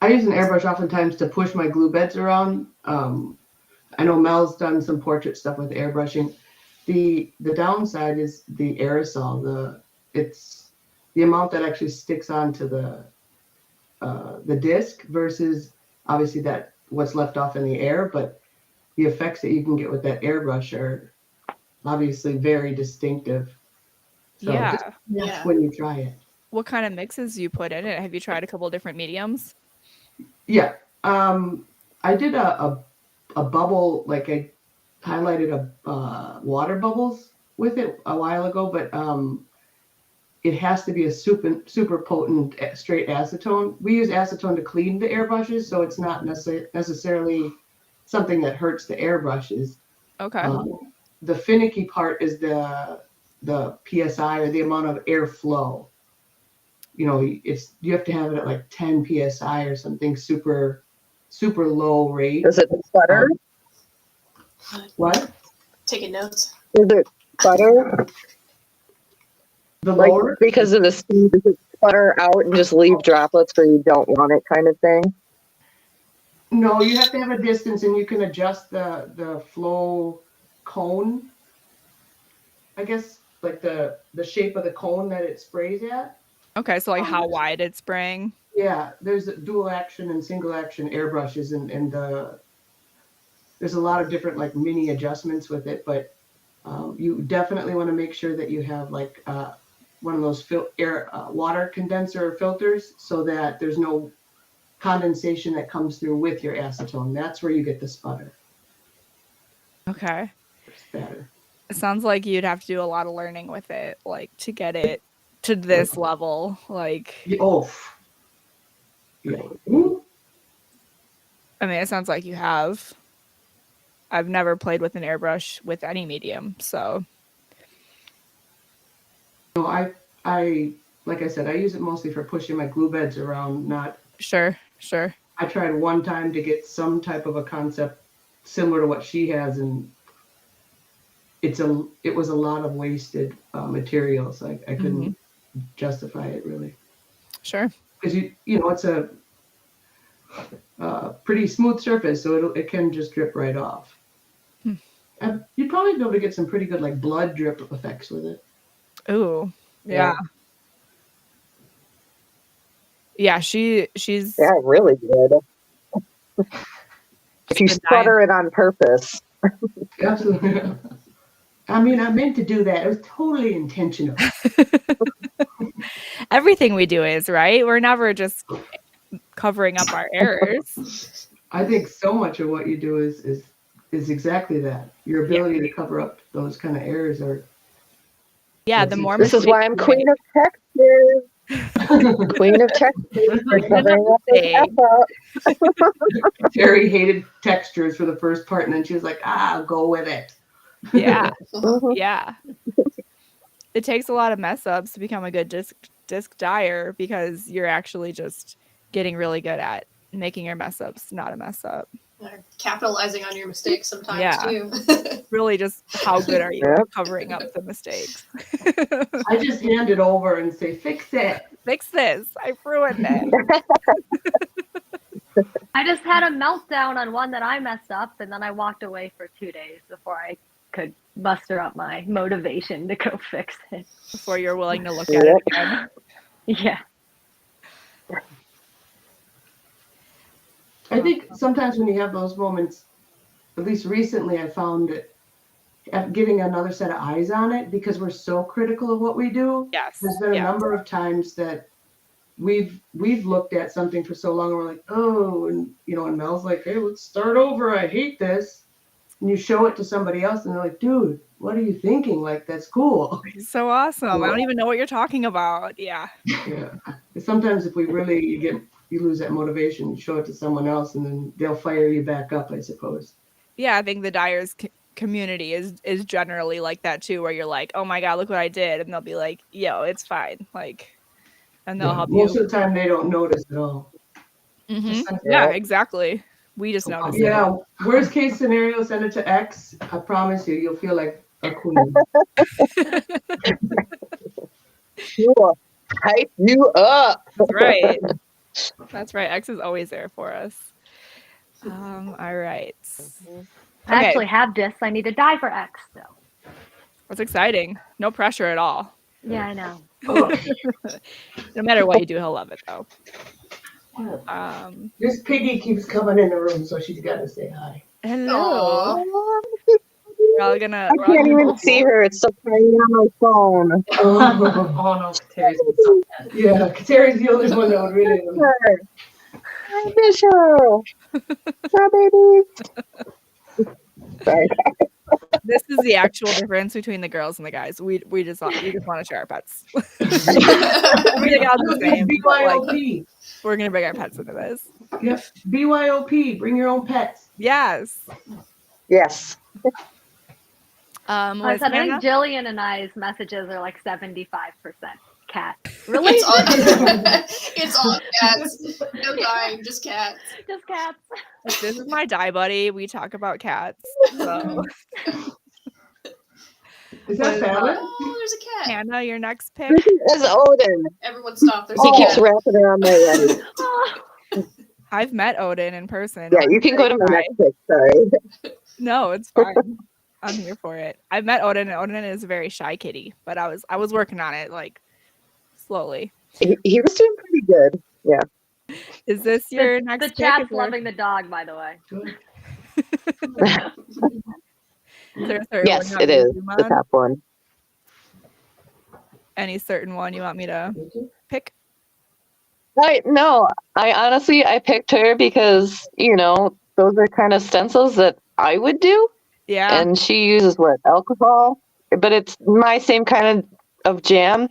I use an airbrush oftentimes to push my glue beds around. I know Mel's done some portrait stuff with airbrushing. The downside is the aerosol. It's the amount that actually sticks onto the disc versus obviously that what's left off in the air. But the effects that you can get with that airbrush are obviously very distinctive. So Yeah. just yes, Yeah. when you try it. What kind of mixes do you put in it? Have you tried a couple different mediums? Yeah. I did a bubble, like I highlighted water bubbles with it a while ago, but it has to be a super potent straight acetone. We use acetone to clean the airbrushes, so it's not necessarily something that hurts the airbrushes. Okay. The finicky part is the psi, or the amount of airflow. You have to have it at like 10 psi or something super low rate. Does it sputter? What? Taking notes. Does it sputter? The Like lower? because of the speed, does it sputter out and just leave droplets where you don't want it kind of thing? No, you have to have a distance, and you can adjust the flow cone. I guess like the shape of the cone that it sprays at. Okay, so like how wide it's spraying. Yeah, there's dual action and single action airbrushes, and there's a lot of different like mini adjustments with it, but you definitely want to make sure that you have like one of those water condenser filters, so that there's no condensation that comes through with your acetone. That's where you get the sputter. Okay. It's better. It sounds like you'd have to do a lot of learning with it, like to get it to this level. Like, Oh, yeah. Ooh. I mean, it sounds like you have. I've never played with an airbrush with any medium, so. No, I like I said, I use it mostly for pushing my glue beds around. Not. Sure. I tried one time to get some type of a concept similar to what she has, and it was a lot of wasted materials. I couldn't justify it really. Sure. Because it's a pretty smooth surface, so it can just drip right off. You'd probably be able to get some pretty good like blood drip effects with it. Ooh, yeah. Yeah, she's Yeah, really good. If you been dying. sputter it on purpose. Absolutely. I mean, I meant to do that. It was totally intentional. Everything we do is, right? We're never just covering up our errors. I think so much of what you do is exactly that. Your ability to cover up those kind of errors are. Yeah, the more This is why I'm queen of textures. Queen of textures for covering up the F up. Terry hated textures for the first part, and then she was like, I'll go with it. Yeah. Yeah. It takes a lot of mess ups to become a good disc dyer because you're actually just getting really good at making your mess ups not a mess up. Capitalizing on your mistakes sometimes too. Really, just how good are you at covering up the mistakes? I just hand it over and say, fix it. Fix this. I ruined it. I just had a meltdown on one that I messed up, and then I walked away for 2 days before I could muster up my motivation to go fix it. Before you're willing to look at it again. Yeah. I think sometimes when you have those moments, at least recently, I found it getting another set of eyes on it because we're so critical of what we do. Yes. There's been a number of times that we've looked at something for so long and we're like, oh, and and Mel's like, hey, let's start over. I hate this. And you show it to somebody else and they're like, dude, what are you thinking? Like, that's cool. So awesome. I don't even know what you're talking about. Yeah. Yeah. Sometimes if we really you lose that motivation, you show it to someone else and then they'll fire you back up, I suppose. Yeah, I think the Dyers community is generally like that too, where you're like, oh my God, look what I did. And they'll be like, yo, it's fine. Like, and they'll help you. Most of the time they don't notice at all. Mm-hmm. Yeah, exactly. We just notice it. Yeah, worst case scenario, send it to X. I promise you'll feel like a queen. Sure. Hype you up. That's right. That's right. X is always there for us. All right. I actually have discs. I need to die for X, so. That's exciting. No pressure at all. Yeah, I know. No matter what you do, he'll love it though. This piggy keeps coming in the room, so she's got to say hi. Hello. I can't even see her. It's so tiny on my phone. Oh no, Terry's yeah, Terry's the only one that would really. Hi, Bishop. Hi, baby. Sorry. This is the actual difference between the girls and the guys. We just want to share our pets. Everything else is the same. BYOP. We're gonna bring our pets into this. Yep. BYOP. Bring your own pets. Yes. Yes. I think Jillian and I's messages are like 75% cats. Really? It's all cats. No dying, just cats. Just cats. This is my dye buddy. We talk about cats. So. Is that Fallon? Oh, there's a cat. Hannah, your next pick. This is Odin. Everyone stop. There's He a keeps cat. wrapping around my leg. I've met Odin in person. Yeah, you can go to my next pick. Sorry. No, it's fine. I'm here for it. I've met Odin, and Odin is a very shy kitty, but I was working on it like slowly. He was doing pretty good. Yeah. Is this your next pick? The chat's loving the dog, by the way. Yes, it is the top one. Any certain one you want me to pick? No, I picked her because, those are kind of stencils that I would do. Yeah. And she uses alcohol, but it's my same kind of jam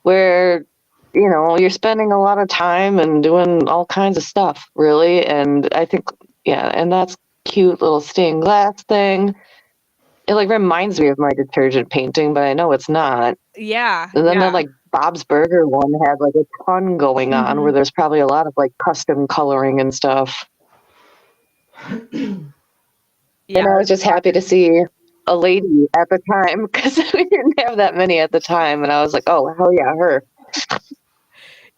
where, you're spending a lot of time and doing all kinds of stuff, really. And I think, and that's cute little stained glass thing. It reminds me of my detergent painting, but I know it's not. Yeah. And then that Bob's Burger one had a ton going on where there's probably a lot of custom coloring and stuff. Yeah. And I was just happy to see a lady at the time because we didn't have that many at the time. And I was like, oh, hell yeah, her.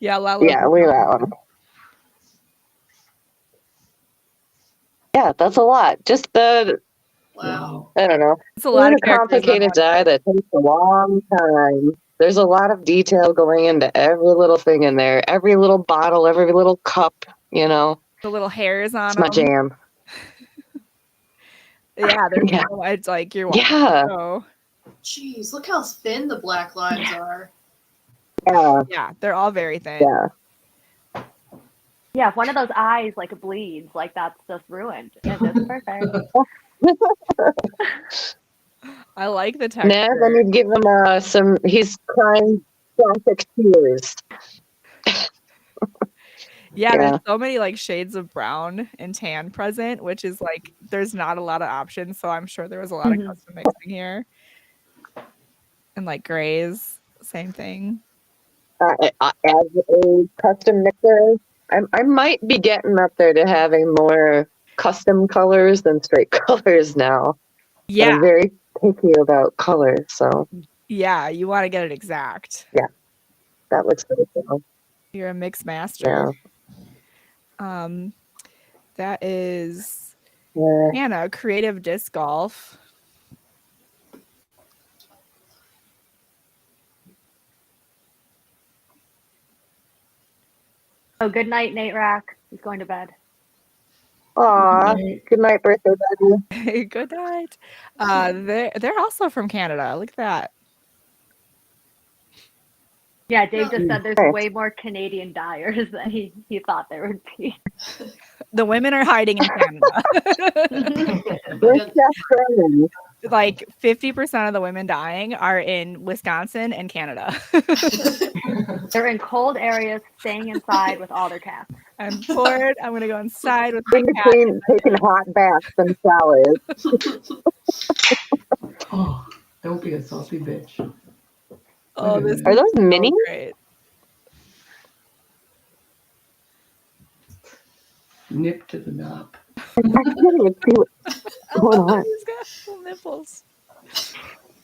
Yeah, Lala. Yeah, look at that one. Yeah, that's a lot. Just the Wow. I don't know. It's a lot of It's a characters on complicated one. dye that takes a long time. There's a lot of detail going into every little thing in there, every little bottle, every little cup, you know. The little hairs on It's my them. jam. Yeah, there's Yeah. so much like you're watching. Yeah. So Jeez, look how thin the black lines are. Yeah. yeah, they're all very thin. Yeah. Yeah, if one of those eyes like bleeds, like that's just ruined. And it's perfect. I like the Nah, then texture. you'd give him some, he's crying graphic tears. Yeah, Yeah. there's so many like shades of brown and tan present, which is like there's not a lot of options. So I'm sure there was a lot of Mhm. custom mixing here. And like grays, same thing. As a custom mixer, I might be getting up there to having more custom colors than straight colors now. But Yeah, I'm very picky about colors, so yeah, you want to get it exact. that looks really cool. You're a mix master. Yeah. That is Yeah. Hannah, creative disc golf. Oh, good night, Nate Rack. He's going to bed. Aw, Right. good night, birthday buddy. Good night. They're also from Canada. Look at that. Yeah, Dave No. just said there's Nice. way more Canadian dyers than he thought there would be. The women are hiding in Canada. We're Chef friends. Like 50% of the women dying are in Wisconsin and Canada. They're in cold areas, staying inside with all their cats. I'm bored. I'm gonna go inside with my In cat. between taking hot baths and showers. Oh, don't be a salty bitch. Oh, this is Are those so mini? great. Nip to the knob. I can't even see what. I Hold love that on. he's got little nipples.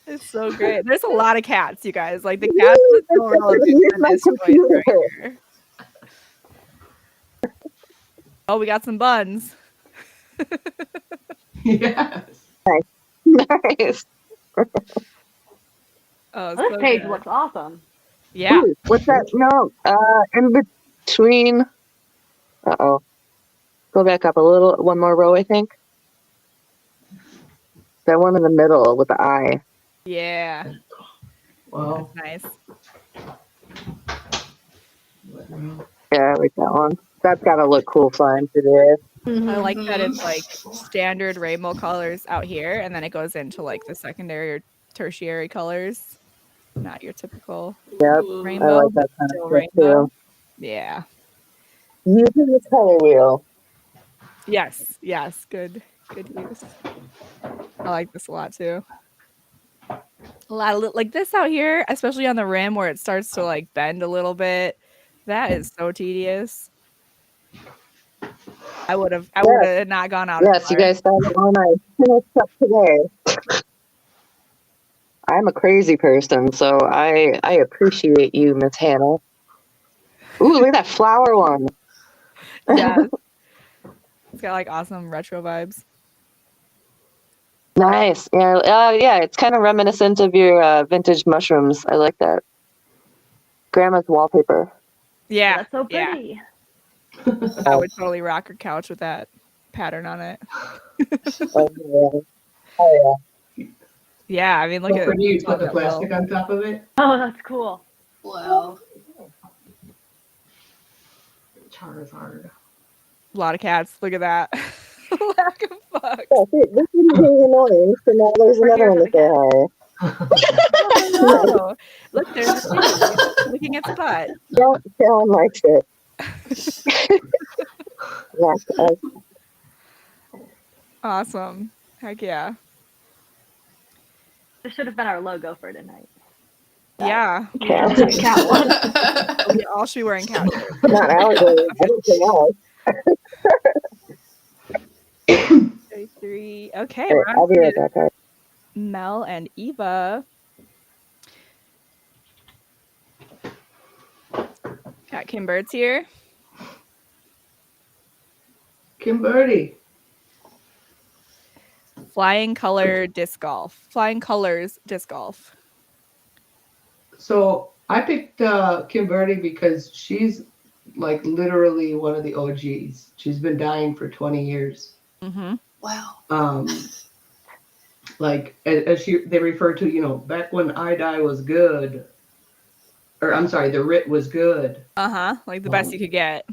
It's so great. There's a lot of cats, you guys. Like the cats was so relevant Use for my this choice computer. right here. Oh, we got some buns. Yes. Nice. Oh, This so page good. looks awesome. Yeah. Ooh, what's that? No, in between. Uh-oh. Go back up a little. One more row, I think. That one in the middle with the eye. Yeah. Well, Nice. Yeah, I like that one. That's gotta look cool flying through the air. I like that Mhm. it's like standard rainbow colors out here, and then it goes into like the secondary or tertiary colors. Not your typical Yep. Ooh. I rainbow, like but that kind still of stuff rainbow. too. Yeah. Using the color wheel. Yes. Yes. Good use. I like this a lot too. A lot of like this out here, especially on the rim where it starts to like bend a little bit. That is so tedious. I would have not gone out as Yes, you far. guys saw the one I finished up today. I'm a crazy person, so I appreciate you, Miss Hannah. Ooh, look at that flower one. Yes. It's got like awesome retro vibes. Nice. Yeah, yeah, it's kind of reminiscent of your vintage mushrooms. I like that. Grandma's wallpaper. Yeah. That's so Yeah. pretty. I would totally rock her couch with that pattern on it. Oh, yeah. Oh, Yeah, I mean, look So at pretty, you look put at the that plastic little- on top of it. Oh, that's cool. Wow. Char is hard. A lot of cats. Look at that. Lack of fuck. yeah. See, this is really annoying. So now there's We're another here one for to the say hi. Oh, look, there's a kitty licking its butt. Don't sound like it. Yes, Awesome. Heck yeah. This should have been our logo for tonight. Yeah. cat. Cat one. We all should be wearing cat shirts. Not alligator. Anything else. 33. Okay, All we're right, on I'll be to right back. Guys. Mel and Eva. Got Kim Bird's here. Kim Birdie. Flying Colors Disc Golf. So I picked Kim Birdie because she's like literally one of the OGs. She's been dying for 20 years. Mm-hmm. Wow. Like as they refer to, you know, back when I Die was good, or I'm sorry, the Writ was good. Like the best you could get.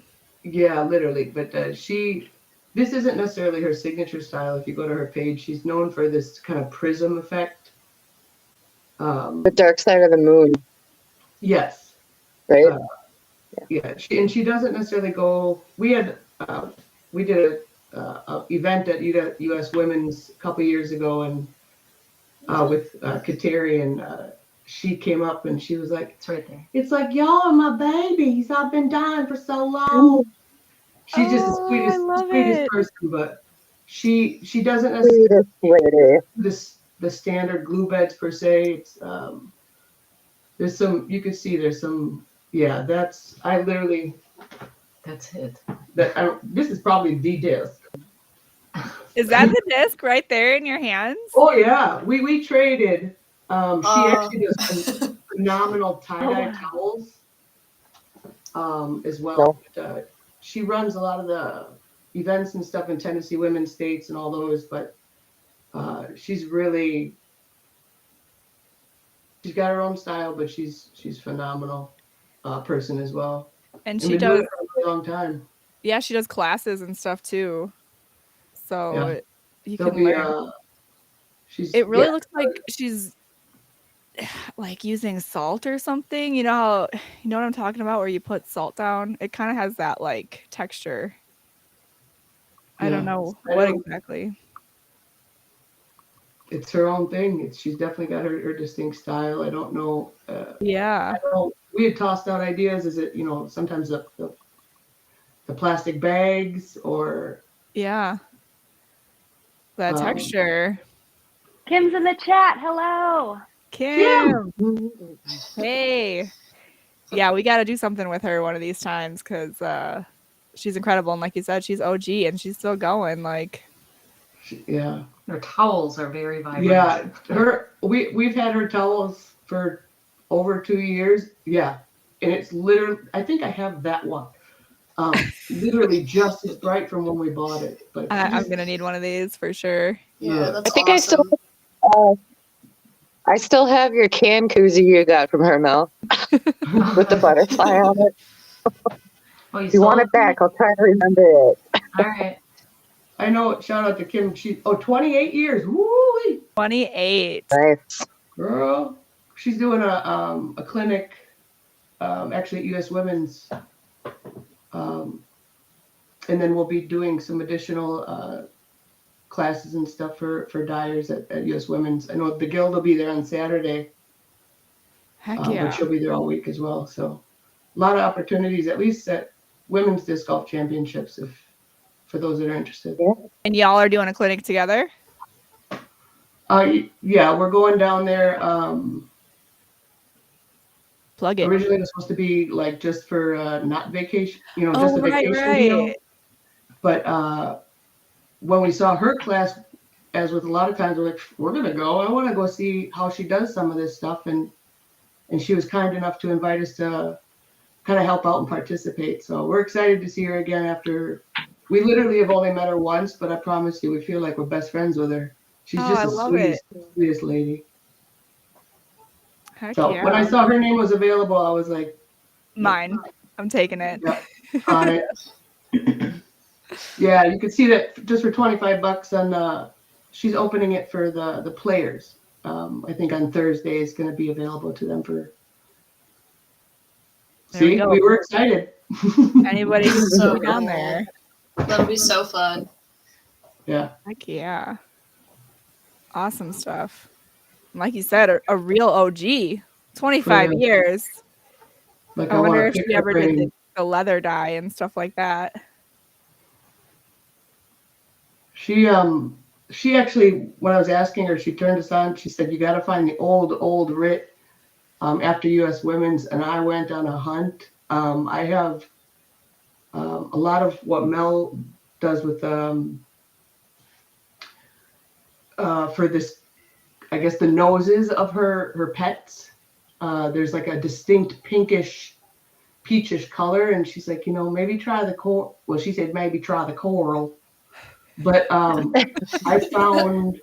Yeah, literally. But this isn't necessarily her signature style. If you go to her page, she's known for this kind of prism effect. The dark side of the moon, Yes. right? Yeah, she doesn't necessarily go. We did a event at U.S. Women's a couple years ago, and with Kateri, and she came up and she was like, It's right there. "It's like y'all are my babies. I've been dying for so long." She's just the I love sweetest it. person, but she doesn't necessarily Sweetest lady. the standard glue beds per se. It's there's some, you can see there's some. Yeah, that's it. This is probably the disc. Is that the disc right there in your hands? Oh yeah, we traded. She actually does some phenomenal tie-dye towels as well. But, she runs a lot of the events and stuff in Tennessee Women's States and all those, but she's got her own style, but she's phenomenal person as well. And Been doing it for a long time. Yeah, she does classes and stuff too. So you There'll can be, learn. It really looks like she's like using salt or something. You know what I'm talking about, where you put salt down? It kind of has that like texture. I don't know what exactly. It's her own thing. She's definitely got her distinct style. I don't know. Yeah. We had tossed out ideas. Is it, sometimes the plastic bags or that texture. Kim's in the chat. Hello. Kim. Hey. Yeah, we got to do something with her one of these times because she's incredible. And like you said, she's OG and she's still going. Like, yeah. Her towels are very vibrant. Yeah, we've had her towels for over 2 years. Yeah, and it's literally, I think I have that one. Literally just as bright from when we bought it. But I'm gonna need one of these for sure. Yeah, that's I think awesome. I still have your can koozie you got from her, Mel, with the butterfly on it. Oh, If you want it back, I'll try to remember it. All right. I know. Shout out to Kim. 28 years. Woo! 28. Nice. Girl, she's doing a clinic, actually at U.S. Women's, and then we'll be doing some additional classes and stuff for Dyers at U.S. Women's. I know the Guild will be there on Saturday. Heck yeah. But she'll be there all week as well. So a lot of opportunities, at least at Women's Disc Golf Championships, for those that are interested. And y'all are doing a clinic together? Yeah, we're going down there. Plug it. Originally, it was supposed to be like just for not vacation, just a vacation deal. Right. But when we saw her class, as with a lot of times, we're like, we're gonna go. I want to go see how she does some of this stuff, and she was kind enough to invite us to kind of help out and participate. So we're excited to see her again after. We literally have only met her once, but I promise you, we feel like we're best friends with her. She's just the sweetest lady. Heck So yeah. when I saw her name was available, I was like, mine. I'm taking it. Yeah, on it. Yeah, you can see that just for $25 on. She's opening it for the players. I think on Thursday it's going to be available to them for. We were excited. Anybody can So go down cool. there. That'll be so fun. Yeah. Heck yeah. Awesome stuff. Like you said, a real OG. 25 years. Like I wonder if she ever did the leather dye and stuff like that. She actually, when I was asking her, she turned us on. She said, "You got to find the old Rit after U.S. Women's," and I went on a hunt. I have a lot of what Mel does with for this, I guess the noses of her pets. There's like a distinct pinkish, peachish color, and she's like, maybe try the coral. Well, she said maybe try the coral, but I found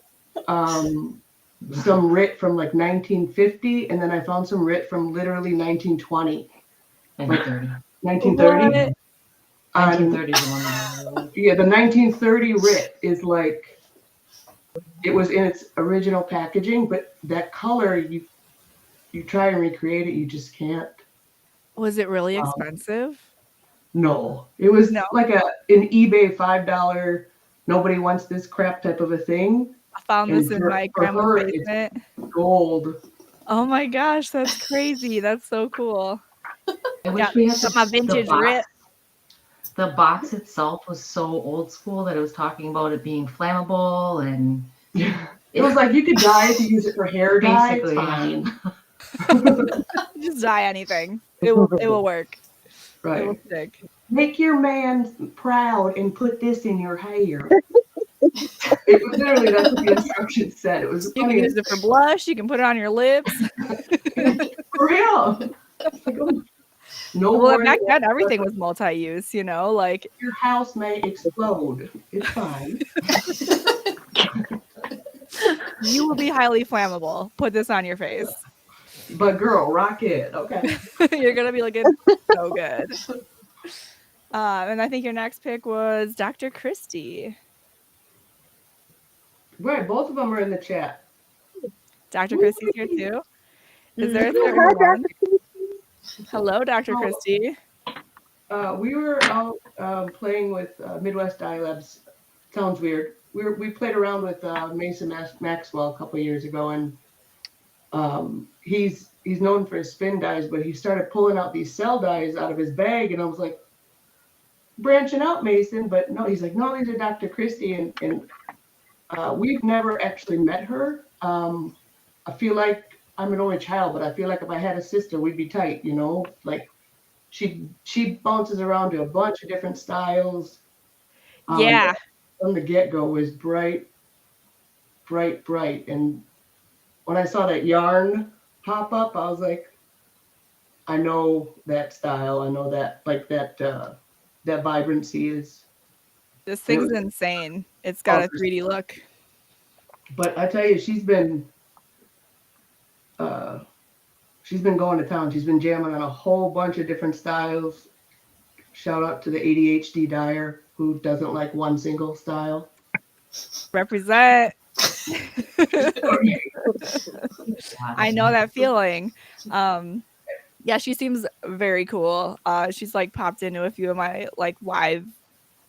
some writ from like 1950, and then I found some writ from literally 1920, 1930. 1930. What? 1930 is the one. Yeah, the 1930 writ is like, it was in its original packaging, but that color, you try and recreate it, you just can't. Was it really Um, expensive? No, it was No. like an eBay $5. Nobody wants this crap type of a thing. I found this And in my for grandma's her, basement. it's gold. Oh my gosh, that's crazy. That's so cool. I wish Got, we had got my the vintage box. writ. The box itself was so old school that it was talking about it being flammable and Yeah. It was like you could dye if you use it for hair dye. It's Basically. fine. Just dye anything. It will work. It Right. will stick. Make your man proud and put this in your hair. It was literally, that's what the instructions said. It was You can funny. use it for blush. You can put it on your lips. For real. It's like, oh, no Well, more back than then that. everything was multi-use. Like Your house may explode. It's fine. you will be highly flammable. Put this on your face. But girl, rock it. Okay. You're gonna be looking so good. And I think your next pick was Dr. Christie. Right, both of them are in the chat. Dr. Christie's here too. Is there a Hi, certain one? Dr. Hello, Dr. Christie. We were out playing with Midwest Dye Labs. Sounds weird. We played around with Mason Maxwell a couple of years ago, and he's known for his spin dyes, but he started pulling out these cell dyes out of his bag, and I was like, branching out, Mason, but no, he's like, no, these are Dr. Christie, and we've never actually met her. I feel like I'm an only child, but I feel like if I had a sister, we'd be tight, like she bounces around to a bunch of different styles. Yeah. From the get-go was bright. And when I saw that yarn pop up, I was like, I know that style. I know that, like that vibrancy is. This thing's insane. It's got a 3D look. But I tell you, she's been going to town. She's been jamming on a whole bunch of different styles. Shout out to the ADHD dyer who doesn't like one single style. Represent. I know that feeling. Yeah, she seems very cool. She's like popped into a few of my like live,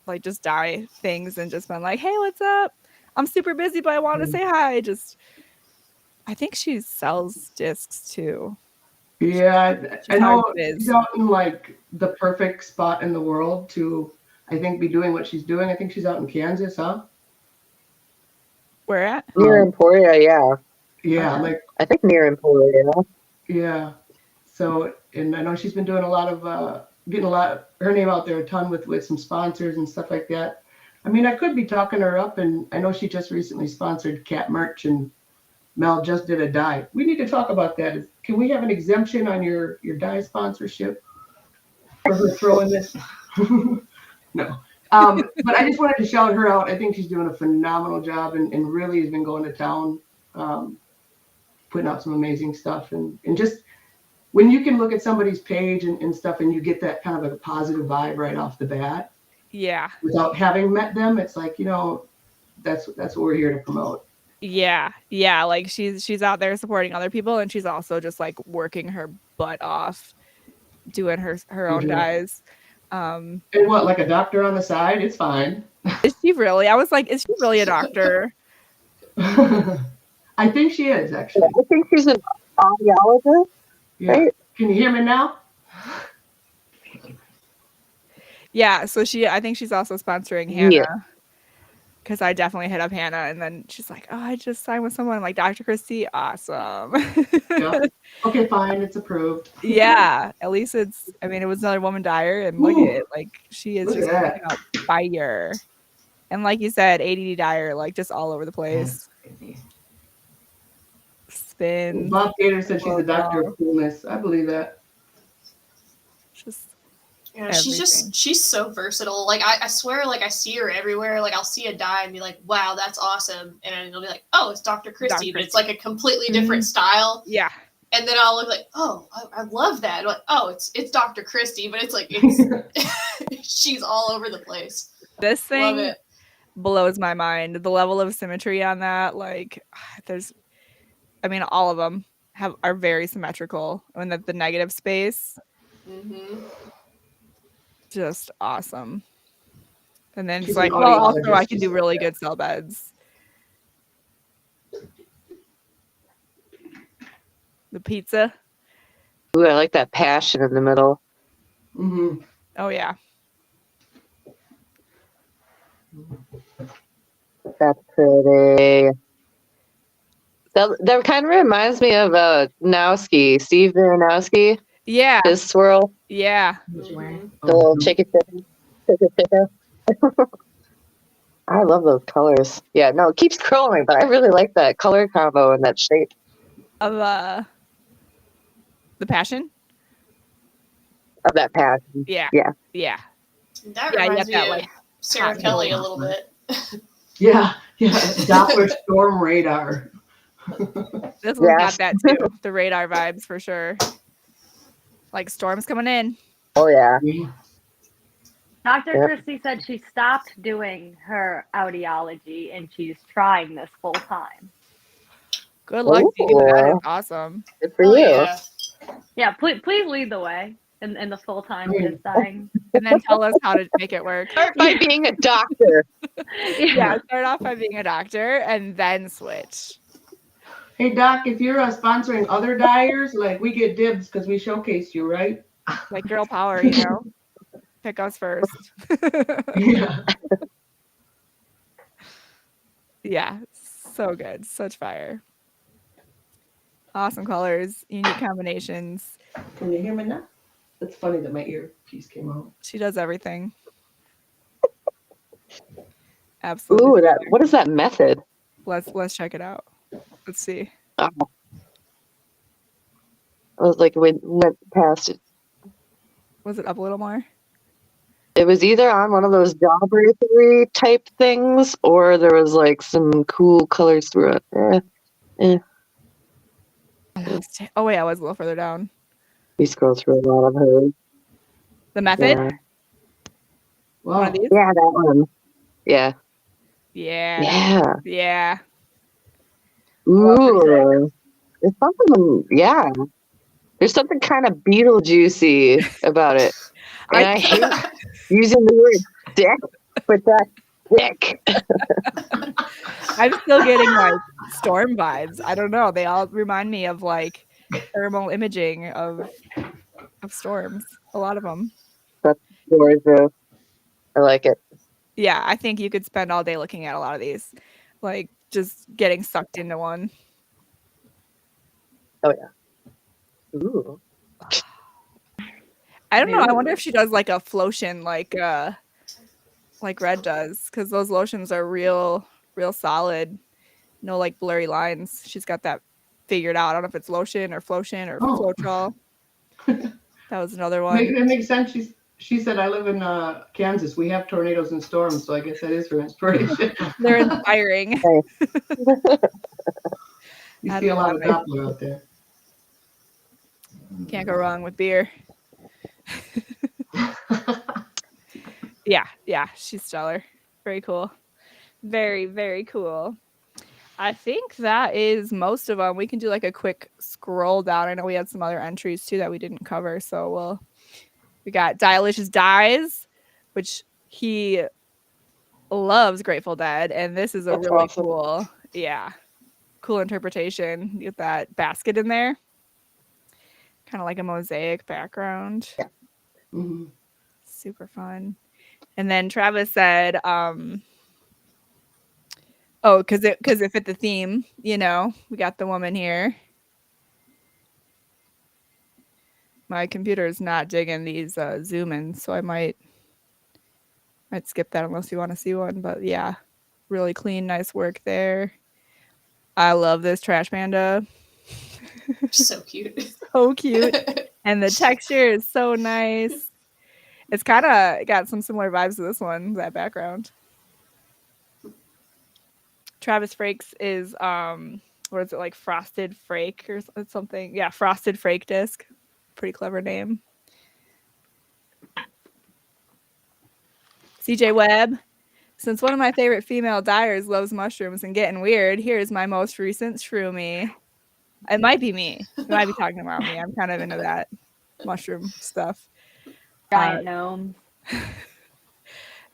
like just dye things and just been like, hey, what's up? I'm super busy, but I want to say hi. I think she sells discs too. Yeah, I She's know hard biz. she's out in like the perfect spot in the world to, I think, be doing what she's doing. I think she's out in Kansas, huh? Where at? Near Emporia, yeah. Yeah, Okay. like I think near Emporia. yeah. So, and I know she's been doing a lot of getting her name out there a ton with some sponsors and stuff like that. I mean, I could be talking her up, and I know she just recently sponsored Cat Merch, and Mel just did a dye. We need to talk about that. Can we have an exemption on your dye sponsorship for her throwing this? No. But I just wanted to shout her out. I think she's doing a phenomenal job and really has been going to town, putting out some amazing stuff. And just when you can look at somebody's page and stuff and you get that kind of a positive vibe right off the bat, Yeah. without having met them, it's like, that's what we're here to promote. Yeah. Like she's out there supporting other people, and she's also just like working her butt off, doing her own dyes. And what, like a doctor on the side? It's fine. Is she really? I was like, is she really a doctor? I think she is, actually. I think she's an audiologist. Yeah. Right? Can you hear me now? Yeah. So I think she's also sponsoring Hannah. Because I definitely hit up Hannah, and then she's like, oh, I just signed with someone. I'm like, Dr. Christie, awesome. Yeah. Okay, fine. It's approved. Yeah. At least it was another woman dyer, and look at it. Like, she is Look just at putting out fire. And like you said, ADD dyer, like just all over the place. Crazy. Spins. Bob Gator said she's a doctor of coolness. I believe that. Just Yeah, everything. she's so versatile. Like I swear, like I see her everywhere. Like I'll see a dye and be like, wow, that's awesome. And then it'll be like, oh, it's Dr. Christie, but it's like a completely different style. Yeah. And then I'll look like, oh, I love that. I'm like, oh, it's Dr. Christie, but it's like it's she's all over the place. This thing Love it. blows my mind. The level of symmetry on that, like, all of them are very symmetrical. And the negative space, just awesome. And then it's like, well, also I can do really good cell beds. The pizza. Ooh, I like that passion in the middle. Mm-hmm. Oh yeah. That's pretty. That kind of reminds me of Nowski, Steve Baranowski. Yeah. His swirl. Yeah. What you wearing? The little chicken. I love those colors. Yeah, no, it keeps growing, but I really like that color combo and that shape. Of the passion? Of that passion. Yeah. Yeah. Yeah. That Yeah, reminds me that, of like, Sarah hot Kelly a middle. little bit. Yeah. Doppler storm radar. This one got that too. The radar vibes for sure. Like storms coming in. Oh yeah. Dr. Christie said she stopped doing her audiology and she's trying this full time. Good luck to you. That is awesome. Good for you. Yeah. Yeah, please lead the way in the full time dying. And then tell us how to make it work. Start by being a doctor. Yeah, start off by being a doctor and then switch. Hey Doc, if you're sponsoring other dyers, like we get dibs because we showcased you, right? Like girl power, you know. Pick us first. Yeah. Yeah, so good. Such fire. Awesome colors, unique combinations. Can you hear me now? It's funny that my earpiece came out. She does everything. Absolutely. Ooh, what is that method? Let's check it out. Let's see. I was like, we went past it. Was it up a little more? It was either on one of those jawbreakery type things, or there was like some cool colors through it. Oh wait, I was a little further down. We scrolled through a lot of hers. The method? Yeah. Wow. One of these? Yeah, that one. Yeah. Yeah. Yeah. Yeah. Ooh. There's something, yeah. There's something kind of Beetlejuicy about it. And I hate using the word dick, but that's dick. I'm still getting like storm vibes. I don't know. They all remind me of like thermal imaging of storms. A lot of them. That's gorgeous. I like it. Yeah, I think you could spend all day looking at a lot of these. Like just getting sucked into one. Oh yeah. Ooh. I don't know. I wonder if she does like a flotion like Red does, because those lotions are real solid. No like blurry lines. She's got that figured out. I don't know if it's lotion or flotion or Floetrol. That was another one. It makes sense. She said, I live in Kansas. We have tornadoes and storms, so I guess that is her inspiration. They're inspiring. You see a lot of Doppler out there. Can't go wrong with beer. Yeah, she's stellar. Very cool. Very, very cool. I think that is most of them. We can do like a quick scroll down. I know we had some other entries too that we didn't cover. So we got Dyers Guild, which he loves Grateful Dead. And this is a That's really awesome. cool interpretation. You get that basket in there. Kind of like a mosaic background. Yeah. Mm-hmm. Super fun. And then Travis said, because it fit the theme, you know, we got the woman here. My computer is not digging these zoom ins, so I might skip that unless you want to see one. But yeah, really clean, nice work there. I love this trash panda. So cute. So cute. And the texture is so nice. It's kind of got some similar vibes to this one, that background. Travis Frakes is what is it, like Frosted Frake or something? Yeah, Frosted Frake disc. Pretty clever name. CJ Webb. Since one of my favorite female dyers loves mushrooms and getting weird, here's my most recent shroomy. It might be me. It might be talking about me. I'm kind of into that mushroom stuff. Giant gnomes.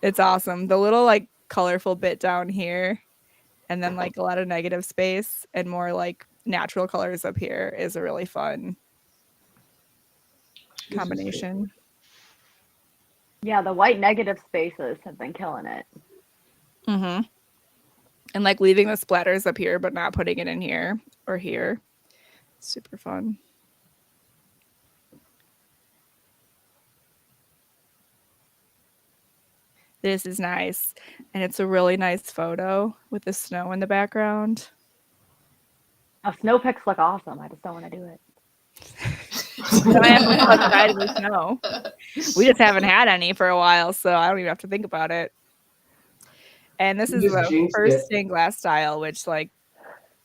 It's awesome. The little like colorful bit down here and then like a lot of negative space and more like natural colors up here is a really fun combination. Yeah, the white negative spaces have been killing it. Mm-hmm. And like leaving the splatters up here but not putting it in here or here. Super fun. This is nice. And it's a really nice photo with the snow in the background. Oh, snow pics look awesome. I just don't want to do it. I have to go outside in the snow. We just haven't had any for a while, so I don't even have to think about it. And this is the first stained glass style, which like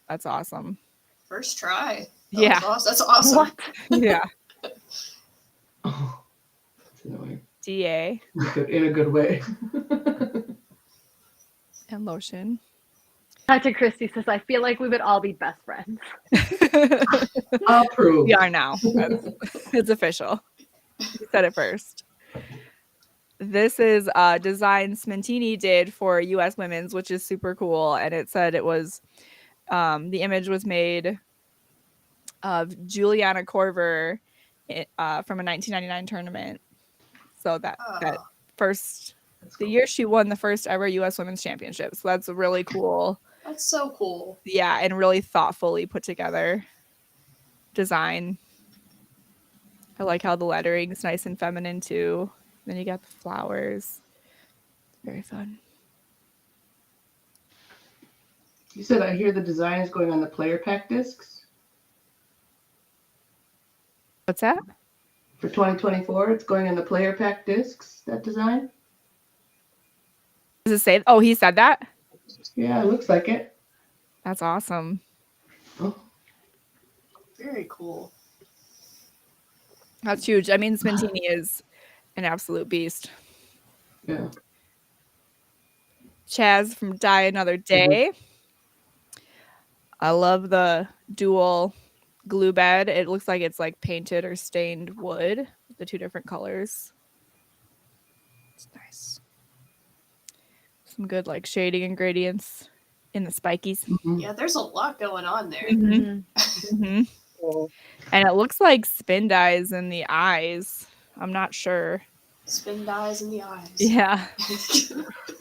that's awesome. First try. Yeah. That's awesome. What? Yeah. Oh, that's annoying. DA. In a good way. And lotion. Dr. Christie says, I feel like we would all be best friends. I'll prove. We are now. It's official. You said it first. This is a design Smentini did for US Women's, which is super cool. And it said it was, the image was made of Juliana Korver from a 1999 tournament. So that first, the year she won the first ever US Women's Championship. So that's really cool. That's so cool. Yeah, and really thoughtfully put together design. I like how the lettering is nice and feminine too. Then you got the flowers. Very fun. You said I hear the design is going on the player pack discs What's that? for 2024. It's going on the player pack discs, that design. Does it say? Oh, he said that? Yeah, it looks like it. That's awesome. Oh, Very cool. That's huge. I mean, Smentini is an absolute beast. yeah. Chaz from Die Another Day. I love the dual glue bed. It looks like it's like painted or stained wood, the two different colors. It's nice. Some good like shading ingredients in the spikies. Mhm. Yeah, there's a lot going on there. Mm-hmm. And it looks like spin dyes in the eyes. I'm not sure. Spin dyes in the eyes. Yeah.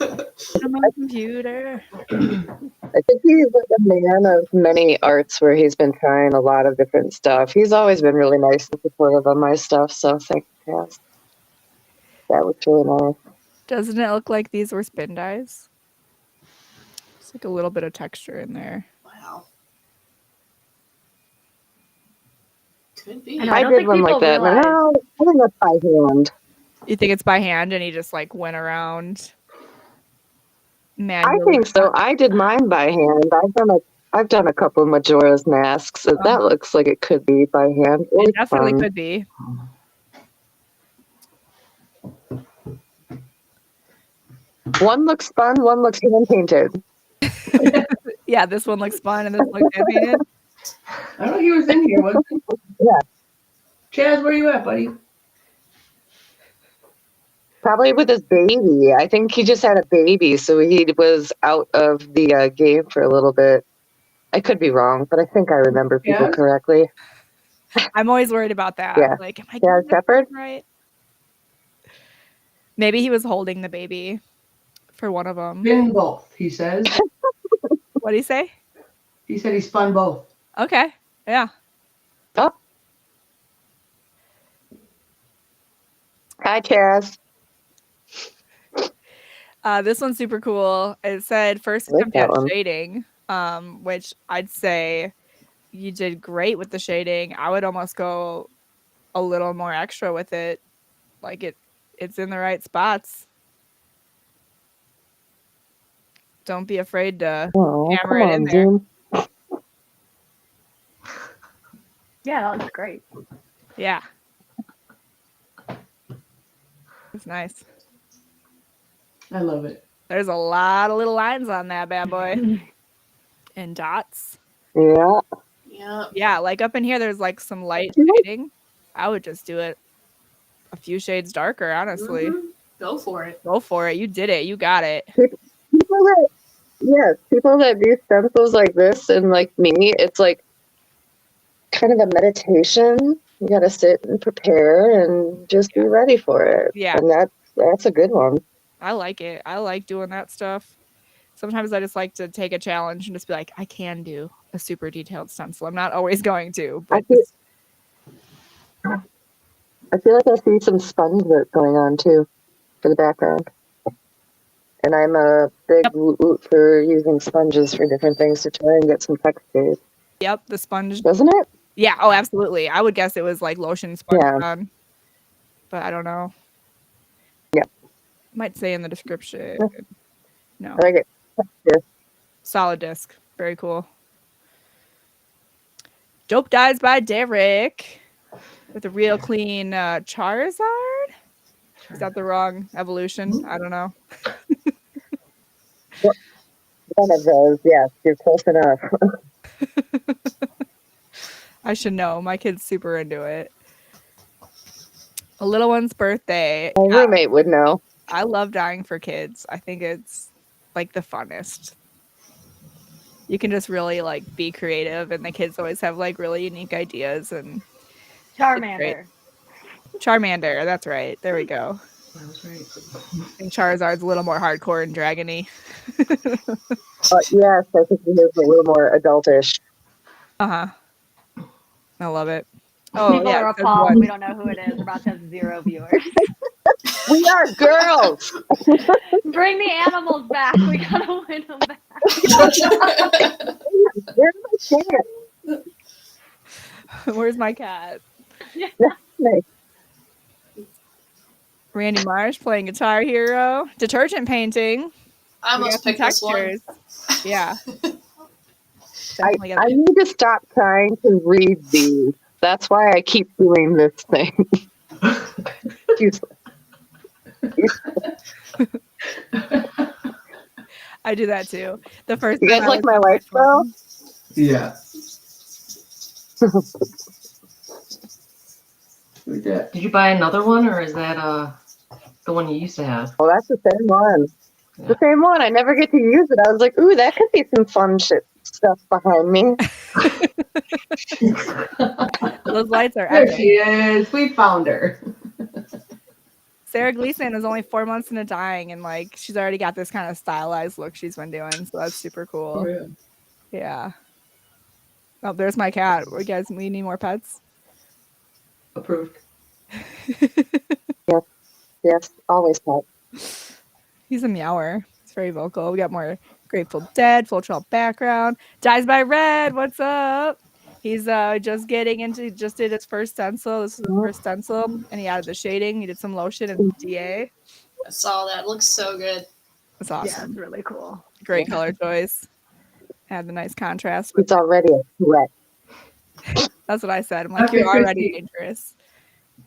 On my computer. I think he's like a man of many arts where he's been trying a lot of different stuff. He's always been really nice and supportive of my stuff, so thank you. That was really nice. Doesn't it look like these were spin dyes? It's like a little bit of texture in there. Wow. Could be. I know. I don't did think one like people that. realize- No, I think that's by hand. You think it's by hand and he just like went around I manually? think so. I did mine by hand. I've done a couple of Majora's masks. That looks like it could be by hand. It definitely could be. One looks fun, one looks hand painted. Yeah, this one looks fun and this looks hand painted. I don't know, he was in here, wasn't he? Yeah. Chaz, where you at, buddy? Probably with his baby. I think he just had a baby, so he was out of the game for a little bit. I could be wrong, but I think I remember people Yes? correctly. I'm always worried about that. Yeah. Like, am I Yeah, getting that Shepherd? right? Maybe he was holding the baby for one of them. Spin both, he says. What did he say? He said he spun both. Okay. Yeah. Oh. Hi, Chaz. This one's super cool. It said first I like attempt that at one. shading. which I'd say you did great with the shading. I would almost go a little more extra with it. Like it's in the right spots. Don't be afraid to Oh, hammer come it in on, there. Zoom. Yeah, that looks great. Yeah. It's nice. I love it. There's a lot of little lines on that bad boy. And dots. Yeah. Yeah. Yeah, like up in here there's like some light shading. I would just do it a few shades darker, honestly. Mhm. Go for it. Go for it. You did it. You got it. People that do stencils like this and like me, it's like kind of a meditation. You got to sit and prepare and just be ready for it. Yeah. And that's a good one. I like it. I like doing that stuff. Sometimes I just like to take a challenge and just be like, I can do a super detailed stencil. I'm not always going to, but I feel like I see some sponge work going on too for the background. And I'm a big woot for using sponges for different things to try and get some textures. yep, the sponge. Doesn't it? Yeah, oh, absolutely. I would guess it was like lotion sponge Yeah. on, but I don't know. Yeah. Might say in the description. No. I like it. Solid disc. Very cool. Dope Dies by Derek with a real clean Charizard. Is that the wrong evolution? I don't know. One of those, yes, you're close enough. I should know. My kid's super into it. A little one's birthday. My roommate would know. I love dyeing for kids. I think it's like the funnest. You can just really like be creative, and the kids always have like really unique ideas. And Charmander. Charmander, that's right. There we go. That was right. I think Charizard's a little more hardcore and dragony. Yes, I think he is a little more adultish. I love it. Oh, People yeah, are it says appalled. one. We don't know who it is. We're about to have 0 viewers. We are girls. Bring the animals back. We gotta win them back. Where's my cat? Where's my cat? Nice. Randy Marsh playing Guitar Hero. Detergent painting. I We got almost some picked this one. textures. Yeah. I Definitely gotta- need to stop trying to read these. That's why I keep doing this thing. I do that too. The first You time guys I like was my on lifestyle? phone- Yeah. Look at that. Did you buy another one, or is that the one you used to have? Oh, that's the same one. Yeah. The same one. I never get to use it. I was like, ooh, that could be some fun stuff behind me. Those lights are There epic. she is. We found her. Sarah Gleason is only 4 months into dyeing, and like she's already got this kind of stylized look she's been doing, so that's super cool. Oh, yeah. Yeah. Oh, there's my cat. We need more pets. Approved. Yes, always help. He's a meower. He's very vocal. We got more Grateful Dead, Full Troll background. Dies by Red. What's up? He's just did his first stencil. This is his first stencil, and he added the shading. He did some lotion and DA. I saw that. It looks so good. That's Yeah, awesome. it's really cool. Great color choice. Had the nice contrast. It's already a threat. That's what I said. I'm like, Okay, you're already Christy. dangerous.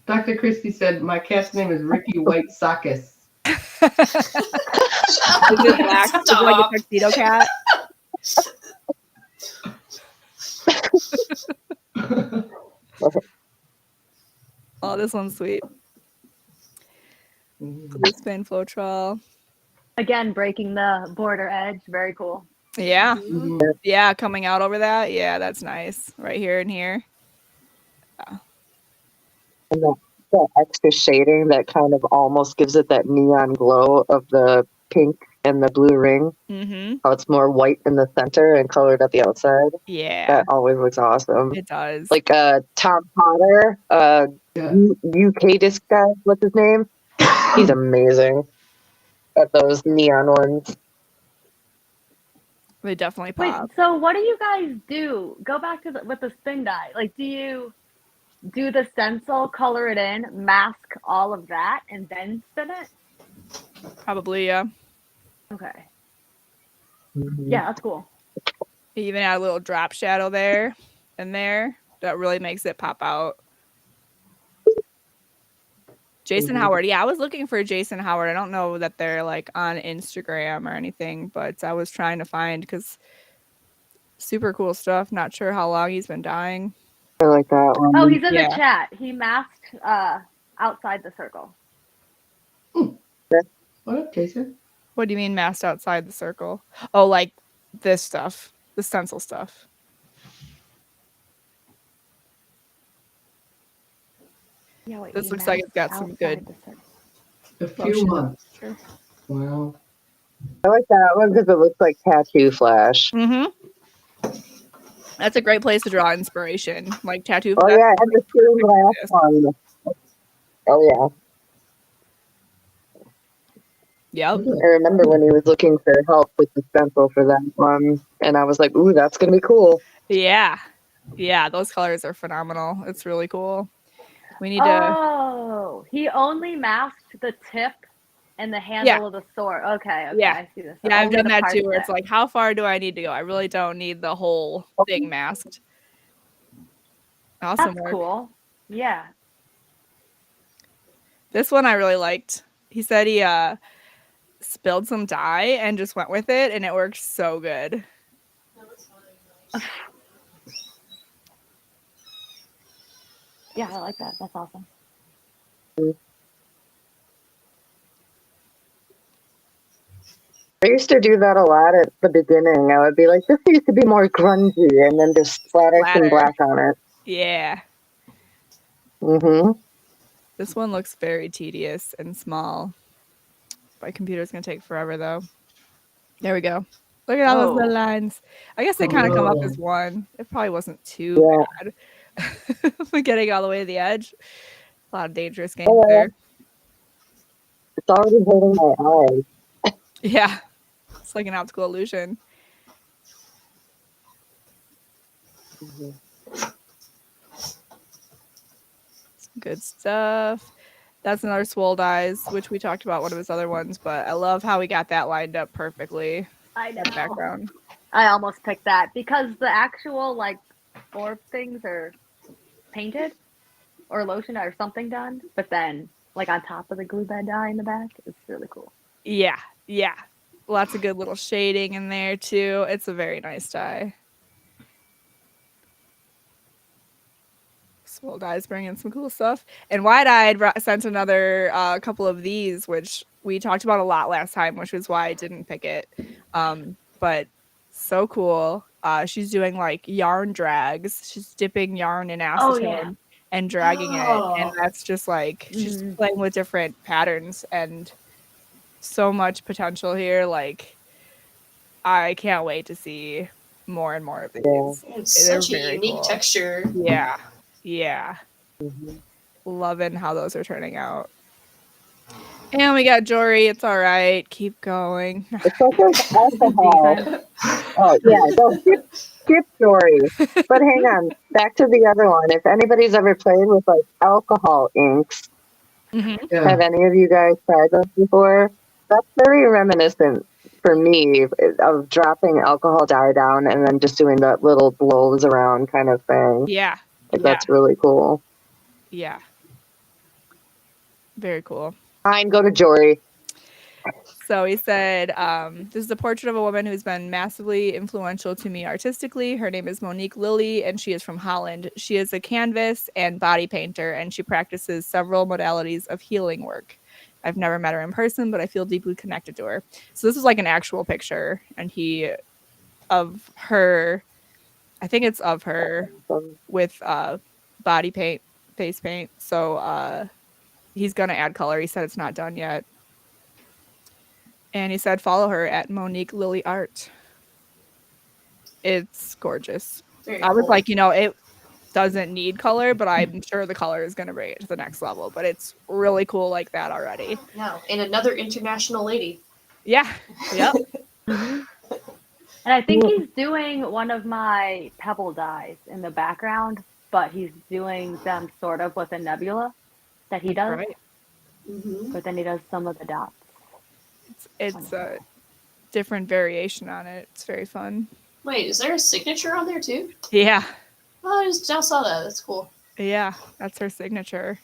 Dr. Christie said, my cat's name is Ricky White Sockets. Is it black? Is it like a tuxedo cat? Oh, this one's sweet. Blue spin Floetrol. Again, breaking the border edge. Very cool. Yeah. Mhm. Yeah, coming out over that. Yeah, that's nice. Right here and here. And that extra shading that kind of almost gives it that neon glow of the pink and the blue ring. Mm-hmm. How it's more white in the center and colored at the outside. Yeah, That always looks awesome. it does. Like Tom Potter, Yeah. UK disc guy, what's his name? He's amazing at those neon ones. They definitely Wait, pop. so what do you guys do? Go back to with the spin dye. Like, do you do the stencil, color it in, mask all of that, and then spin it? Probably, yeah. Okay. Mhm. Yeah, that's cool. You even add a little drop shadow there and there. That really makes it pop out. Jason Mhm. Howard. Yeah, I was looking for Jason Howard. I don't know that they're like on Instagram or anything, but I was trying to find because super cool stuff. Not sure how long he's been dying. I like that Oh, one. he's in the Yeah. chat. He masked outside the circle. What up, Jason? What do you mean masked outside the circle? Oh, like this stuff, the stencil stuff. Yeah, wait. This He looks like it's masked got some good outside the circle. A few motion. months. Sure. Wow. I like that one because it looks like tattoo flash. Mm-hmm. That's a great place to draw inspiration, like tattoo. Oh yeah, and the stained glass one. Oh Yep. Look at yeah, I remember when he was looking for help with the stencil for that one, and I was like, "Ooh, that's gonna be cool." Yeah. Yeah. Those colors are phenomenal. It's really cool. We need to. Oh, he only masked the tip and the handle of the sword. Okay, Yeah. I see this. Yeah, I've Only done the that parts too. Where it's like, how far do I need to go? I really don't need the whole thing masked. Awesome That's work. cool. Yeah. This one I really liked. He said he spilled some dye and just went with it, and it worked so good. Yeah, I like that. That's awesome. I used to do that a lot at the beginning. I would be like, "This needs to be more grungy," and then just splatter some Splatter. black on it. Yeah. Mm-hmm. This one looks very tedious and small. My computer's gonna take forever though. There we go. Look at all those little lines. I guess they kind of come up as one. It probably wasn't too bad. Getting all the way to the edge. A lot of dangerous games there. It's already hurting my eyes. Yeah. It's like an optical illusion. Mm-hmm. Some good stuff. That's another Swole Dies, which we talked about one of his other ones, but I love how we got that lined up perfectly. I know. That background. I almost picked that because the actual like orb things are painted or lotioned or something done, but then like on top of the glue bed dye in the back, it's really cool. Yeah. Yeah. Lots of good little shading in there too. It's a very nice die. Swole Dies bringing some cool stuff. And Wide Eyed sent another couple of these, which we talked about a lot last time, which was why I didn't pick it. But so cool. She's doing like yarn drags. She's dipping yarn in acetone and dragging it. And that's just like she's playing with different patterns and so much potential here. Like, I can't wait to see more and more of these. It's They're such a very unique cool. texture. Yeah. Yeah. Mm-hmm. Loving how those are turning out. And we got Jory. It's all right. Keep going. It's like there's alcohol. Oh yeah, no, skip story. But hang on, back to the other one. If anybody's ever played with like alcohol inks, Yeah. have any of you guys tried those before? That's very reminiscent for me of dropping alcohol dye down and then just doing that little blows around kind of thing. Yeah. Like, that's really cool. Yeah. Very cool. Fine, go to Jory. So he said, this is a portrait of a woman who's been massively influential to me artistically. Her name is Monique Lilly, and she is from Holland. She is a canvas and body painter, and she practices several modalities of healing work. I've never met her in person, but I feel deeply connected to her. So this is like an actual picture, and of her, I think it's of her with body paint, face paint. So he's going to add color. He said it's not done yet. And he said, follow her at Monique Lilly Art. It's gorgeous. I was like, it doesn't need color, but I'm sure the color is going to bring it to the next level. But it's really cool like that already. No, and another international lady. Yeah. Yep. And And I think he's doing one of my pebble dyes in the background, but he's doing them sort of with a nebula that he does, Right. Hmm. but then he does some of the dots. It's a different variation on it. It's very fun. Wait, is there a signature on there too? Yeah. Oh, I just saw that. That's cool. Yeah. That's her signature,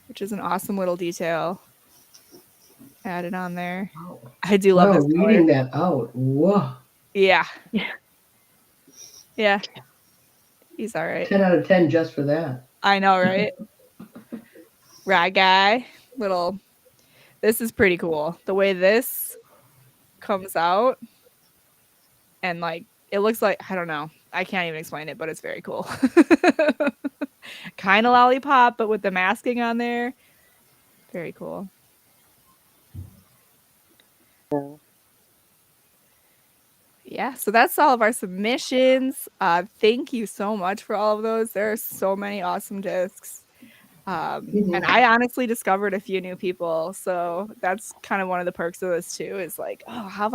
which is an awesome little detail added on there. Wow. I do love Wow, this color. reading that out. Whoa. Yeah. Yeah. Yeah. He's all right. 10 out of 10 just for that. I know, right? Right guy. Little. This is pretty cool. The way this comes out and like it looks like, I don't know. I can't even explain it, but it's very cool. Kind of lollipop, but with the masking on there. Very cool. Yeah, so that's all of our submissions. Thank you so much for all of those. There are so many awesome discs. And I honestly discovered a few new people. So that's kind of one of the perks of this too, is like, oh, how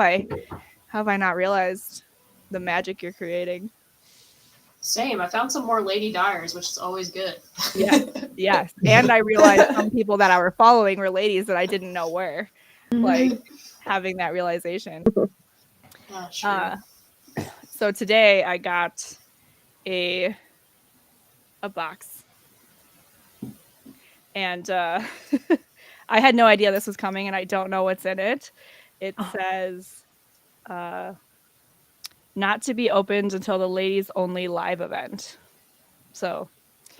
have I not realized the magic you're creating? Same. I found some more Lady Dyers, which is always good. Yeah. Yes. And I realized some people that I were following were ladies that I didn't know were. Like having that realization. Oh, sure. So today I got a box. And I had no idea this was coming, and I don't know what's in it. It says not to be opened until the ladies only live event. So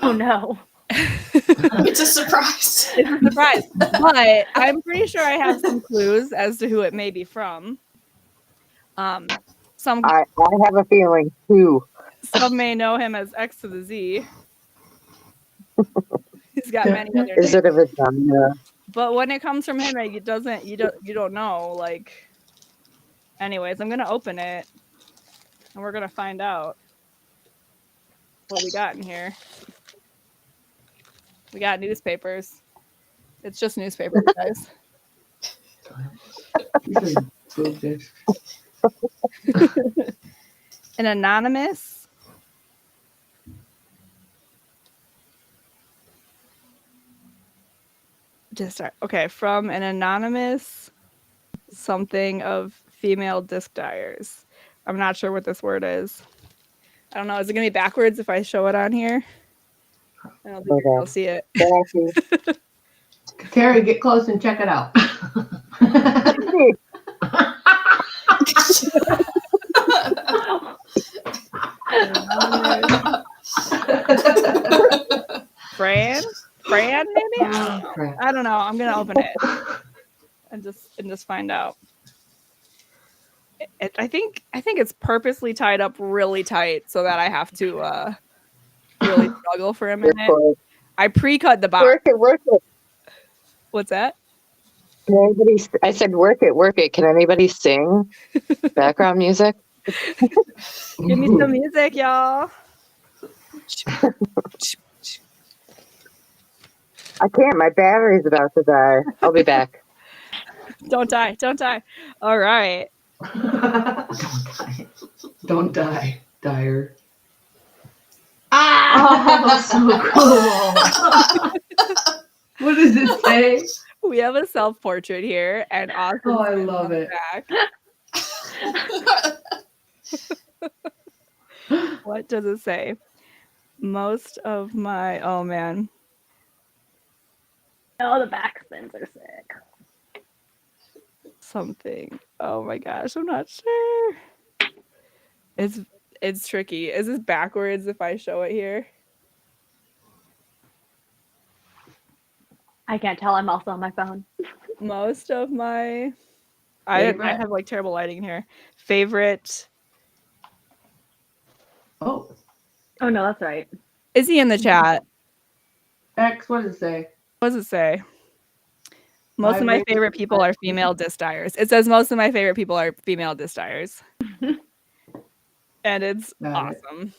Oh no. It's a surprise. it's a surprise. But I'm pretty sure I have some clues as to who it may be from. Some I have a feeling too. some may know him as X to the Z. He's got many other Is names. it a vagina? But when it comes from him, like, you don't know. Like, anyways, I'm gonna open it, and we're gonna find out what we got in here. We got newspapers. It's just newspapers, guys. These are boob discs. An anonymous. Okay, from an anonymous something of female disc dyers. I'm not sure what this word is. I don't know. Is it gonna be backwards if I show it on here? I don't think you'll see it. Terry, get close and check it out. Fran, maybe. Oh, crap. I don't know. I'm gonna open it and just find out. I think it's purposely tied up really tight so that I have to really struggle for a minute. I pre-cut the box. Work it. What's that? Can anybody? I said work it. Can anybody sing background music? Give me some music, y'all. I can't. My battery's about to die. I'll be back. Don't die. All right. Don't die, Dyer. Ah, so cool. What does it say? We have a self-portrait here, and awesome. Oh, I love it. What does it say? Most of my, oh man. Oh, the back spins are sick. Something. Oh my gosh, I'm not sure. It's tricky. Is this backwards if I show it here? I can't tell. I'm also on my phone. Most of my I have like terrible lighting here. Favorite. Oh, Oh no, that's right. Is he in the chat? X, what does it say? What does it say? Most of my favorite people are female disc dyers. It says most of my favorite people are female disc dyers. And it's awesome.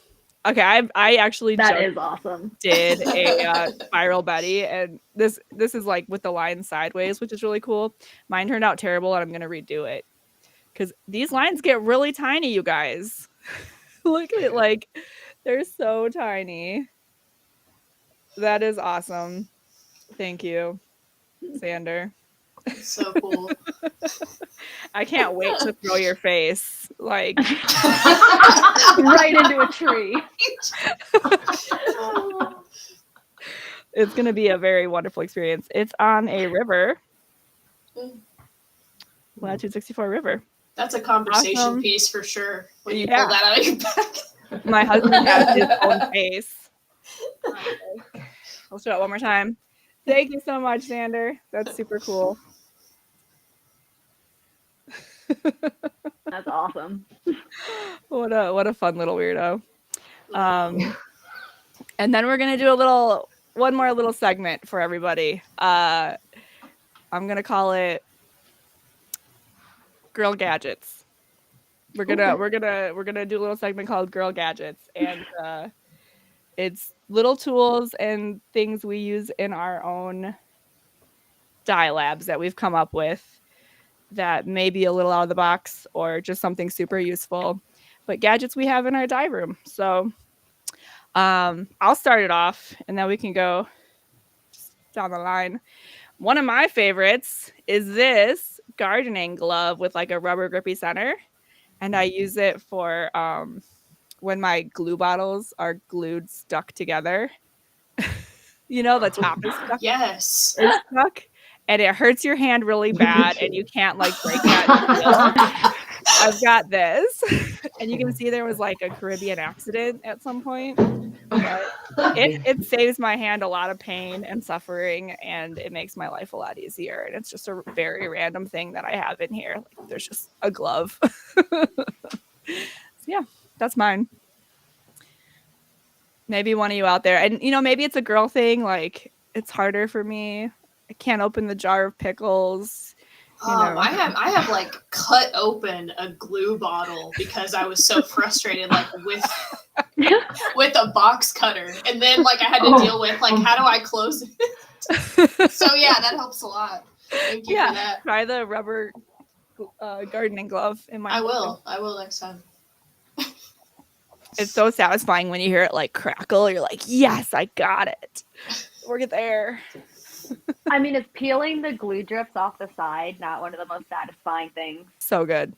Okay, I actually that is awesome. Did a spiral Betty, and this is like with the line sideways, which is really cool. Mine turned out terrible, and I'm gonna redo it because these lines get really tiny, you guys. Look at it, like they're so tiny. That is awesome. Thank you, Xander. So cool. I can't wait to throw your face. Like, Right into a tree. it's going to be a very wonderful experience. It's on a river. Latitude 64 River. That's a conversation Awesome. piece for sure. When you Yeah. pull that out of your back. My husband has his own face. I'll show it one more time. Thank you so much, Xander. That's super cool. That's awesome. What a fun little weirdo. And then we're gonna do one more little segment for everybody. I'm gonna call it Girl Gadgets. We're gonna do a little segment called Girl Gadgets, and it's little tools and things we use in our own dye labs that we've come up with that may be a little out of the box or just something super useful, but gadgets we have in our dye room. So I'll start it off and then we can go down the line. One of my favorites is this gardening glove with like a rubber grippy center. And I use it for when my glue bottles are glued stuck together. You know, the top is stuck. Yes. Is stuck. And it hurts your hand really bad and you can't like break that. I've got this. And you can see there was like a Caribbean accident at some point. But it saves my hand a lot of pain and suffering, and it makes my life a lot easier. And it's just a very random thing that I have in here. Like, there's just a glove. So yeah, that's mine. Maybe one of you out there, and you know, maybe it's a girl thing. Like, it's harder for me. I can't open the jar of pickles. You know. I have like cut open a glue bottle because I was so frustrated, like with a box cutter, and then like I had to deal with like how do I close it? So yeah, that helps a lot. Thank you for that. Try the rubber gardening glove in my. I will next time. It's so satisfying when you hear it like crackle. You're like, yes, I got it. We're there. I mean, is peeling the glue drips off the side not one of the most satisfying things? So good.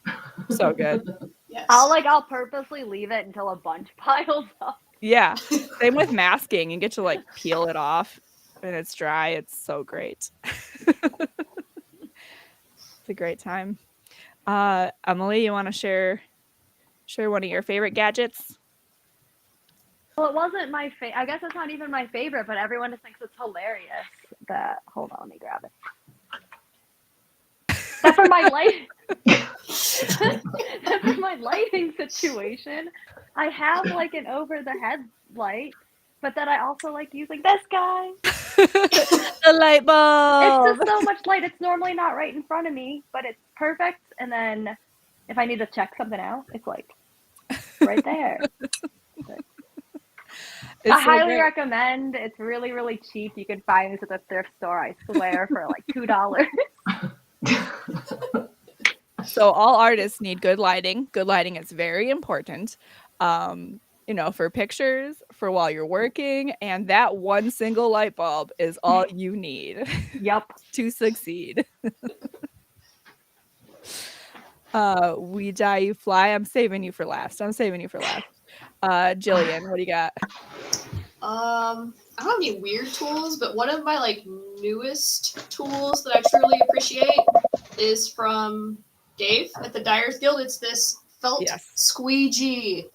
So good. Yes. I'll purposely leave it until a bunch piles up. Yeah. Same with masking. You get to like peel it off when it's dry. It's so great. It's a great time. Emily, you want to share one of your favorite gadgets? Well, it wasn't my favorite. I guess it's not even my favorite, but everyone just thinks it's hilarious. Hold on, let me grab it. That's for my light. That's for my lighting situation. I have like an over-the-head light, but then I also like using this guy. The light bulb. It's just so much light. It's normally not right in front of me, but it's perfect. And then if I need to check something out, it's like right there. I highly recommend. It's really, really cheap. You can find this at the thrift store, I swear, for like $2. So all artists need good lighting. Good lighting is very important. You know, for pictures, for while you're working, and that one single light bulb is all you need. Yep. To succeed. We die, you fly. I'm saving you for last. Jillian, what do you got? I don't have any weird tools, but one of my like newest tools that I truly appreciate is from Dave at the Dyers Guild. It's this felt squeegee.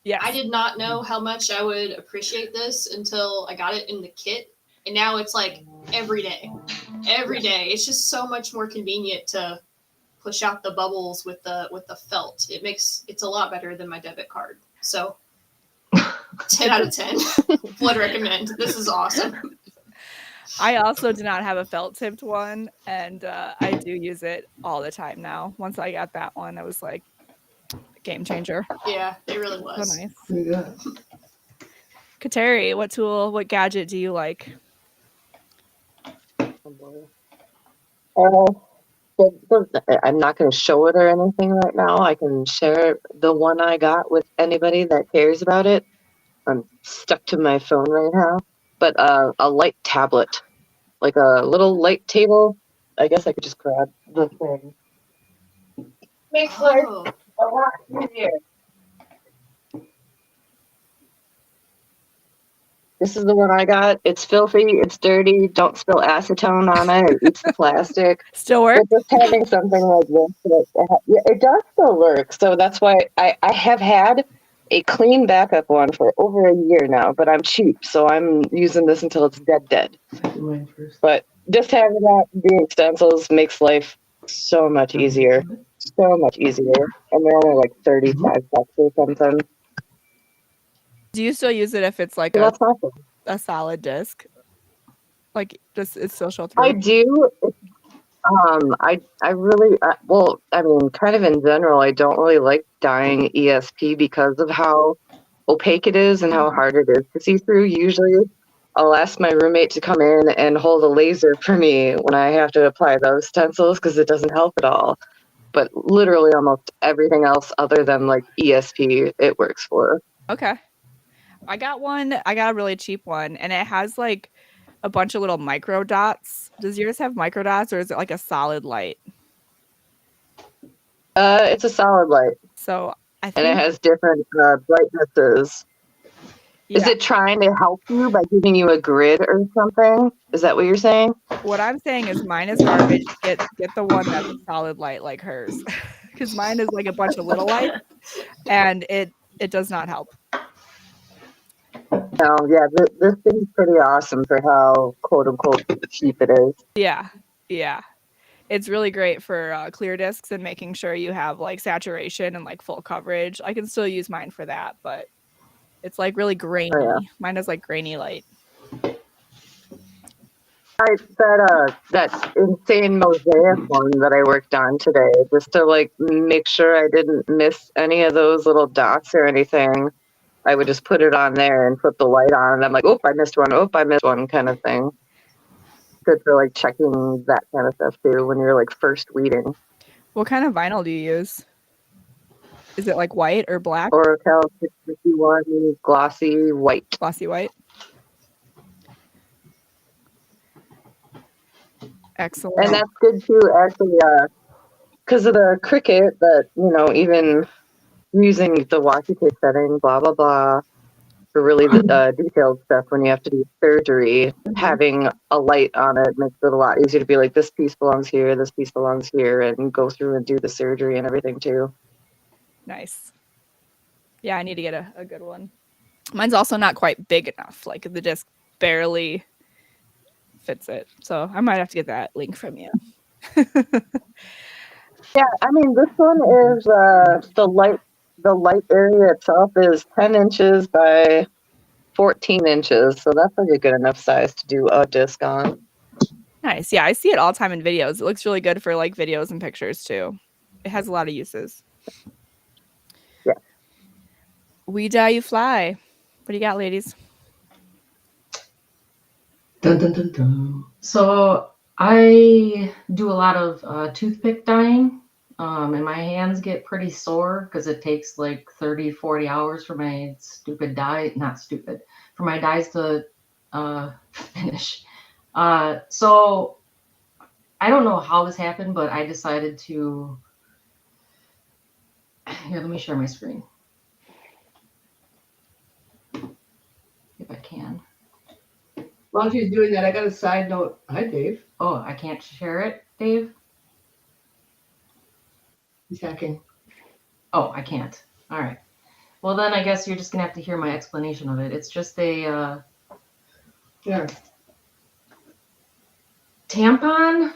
Yes. I did not know how much I would appreciate this until I got it in the kit, and now it's like every day. It's just so much more convenient to push out the bubbles with the felt. It's a lot better than my debit card. So 10 out of 10 would recommend. This is awesome. I also do not have a felt tipped one, and I do use it all the time now. Once I got that one, it was like a game changer. Yeah, it really was. So nice. Yeah. Kateri, what gadget do you like? I'm not going to show it or anything right now. I can share the one I got with anybody that cares about it. I'm stuck to my phone right now. But a light tablet, like a little light table. I guess I could just grab the thing. Makes life Oh, a lot easier. This is the one I got. It's filthy. It's dirty. Don't spill acetone on it. It eats the plastic. Still work? But just having something like this, yeah, it does still work. So that's why I have had a clean backup one for over a year now, but I'm cheap, so I'm using this until it's dead. I do mine first. But just having that being stencils makes life so much easier. So much easier. And they're only like 35 bucks or something. Do you still use it if it's like So that's awesome. a solid disc? Like, does it still show through? I do. I really, well, I mean, kind of in general, I don't really like dyeing ESP because of how opaque it is and how hard it is to see through. Usually, I'll ask my roommate to come in and hold a laser for me when I have to apply those stencils because it doesn't help at all. But literally almost everything else other than like ESP, it works for. Okay. I got a really cheap one, and it has like a bunch of little micro dots. Does yours have micro dots, or is it like a solid light? It's a solid light, So I and it think, has different brightnesses. yeah, Is it trying to help you by giving you a grid or something? Is that what you're saying? what I'm saying is mine is garbage. Get the one that's a solid light like hers, because mine is like a bunch of little lights, and it does not help. No, yeah, this thing's pretty awesome for how quote unquote cheap it is. Yeah, yeah. It's really great for clear discs and making sure you have like saturation and like full coverage. I can still use mine for that, but it's like really grainy. Oh, yeah. Mine is like grainy light. That insane mosaic one that I worked on today, just to like make sure I didn't miss any of those little dots or anything. I would just put it on there and put the light on, and I'm like, oh, I missed one. Oh, I missed one, kind of thing. Good for like checking that kind of stuff too when you're like first weeding. What kind of vinyl do you use? Is it like white or black? Oracle 651 glossy white. Glossy white. Excellent. And that's good too, actually, because of the cricket that, you know, even using the washi tape setting, blah, blah, blah, for really detailed stuff when you have to do surgery, having a light on it makes it a lot easier to be like, this piece belongs here, this piece belongs here, and go through and do the surgery and everything too. Nice. Yeah, I need to get a good one. Mine's also not quite big enough. Like the disc barely fits it. So I might have to get that link from you. Yeah, I mean, this one is the light area itself is 10 inches by 14 inches, so that's like a good enough size to do a disc on. Nice. Yeah, I see it all the time in videos. It looks really good for like videos and pictures too. It has a lot of uses. Yeah. We dye, you fly. What do you got, ladies? Dun, dun, dun, dun. So I do a lot of toothpick dyeing, and my hands get pretty sore because it takes like 30, 40 hours for my for my dyes to finish. So I don't know how this happened, but I decided to, here, let me share my screen. If I can. While she's doing that, I got a side note. Hi, Dave. Oh, I can't share it, Dave? He's hacking. Oh, I can't. All right. Well, then I guess you're just going to have to hear my explanation of it. It's just a Yeah. tampon.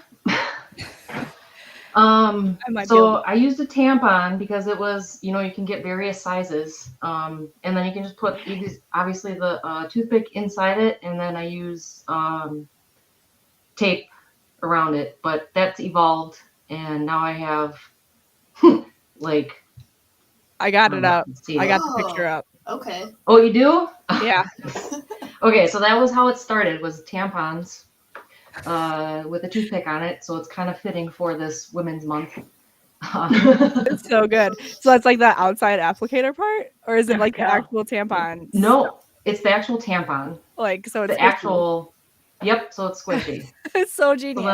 I used a tampon because it was, you know, you can get various sizes. And then you can just put obviously the toothpick inside it, and then I use tape around it. But that's evolved, and now I have like. I got it up. I got Oh. the picture up. Okay. Oh, you do? Yeah. Okay, so that was how it started, was tampons. with a toothpick on it, so it's kind of fitting for this Women's Month. It's so good. So that's like the outside applicator part, or is it like the Yeah. actual tampon? No, it's the actual tampon. Like so it's The squishy. actual. Yep. So it's squishy. It's so So genius.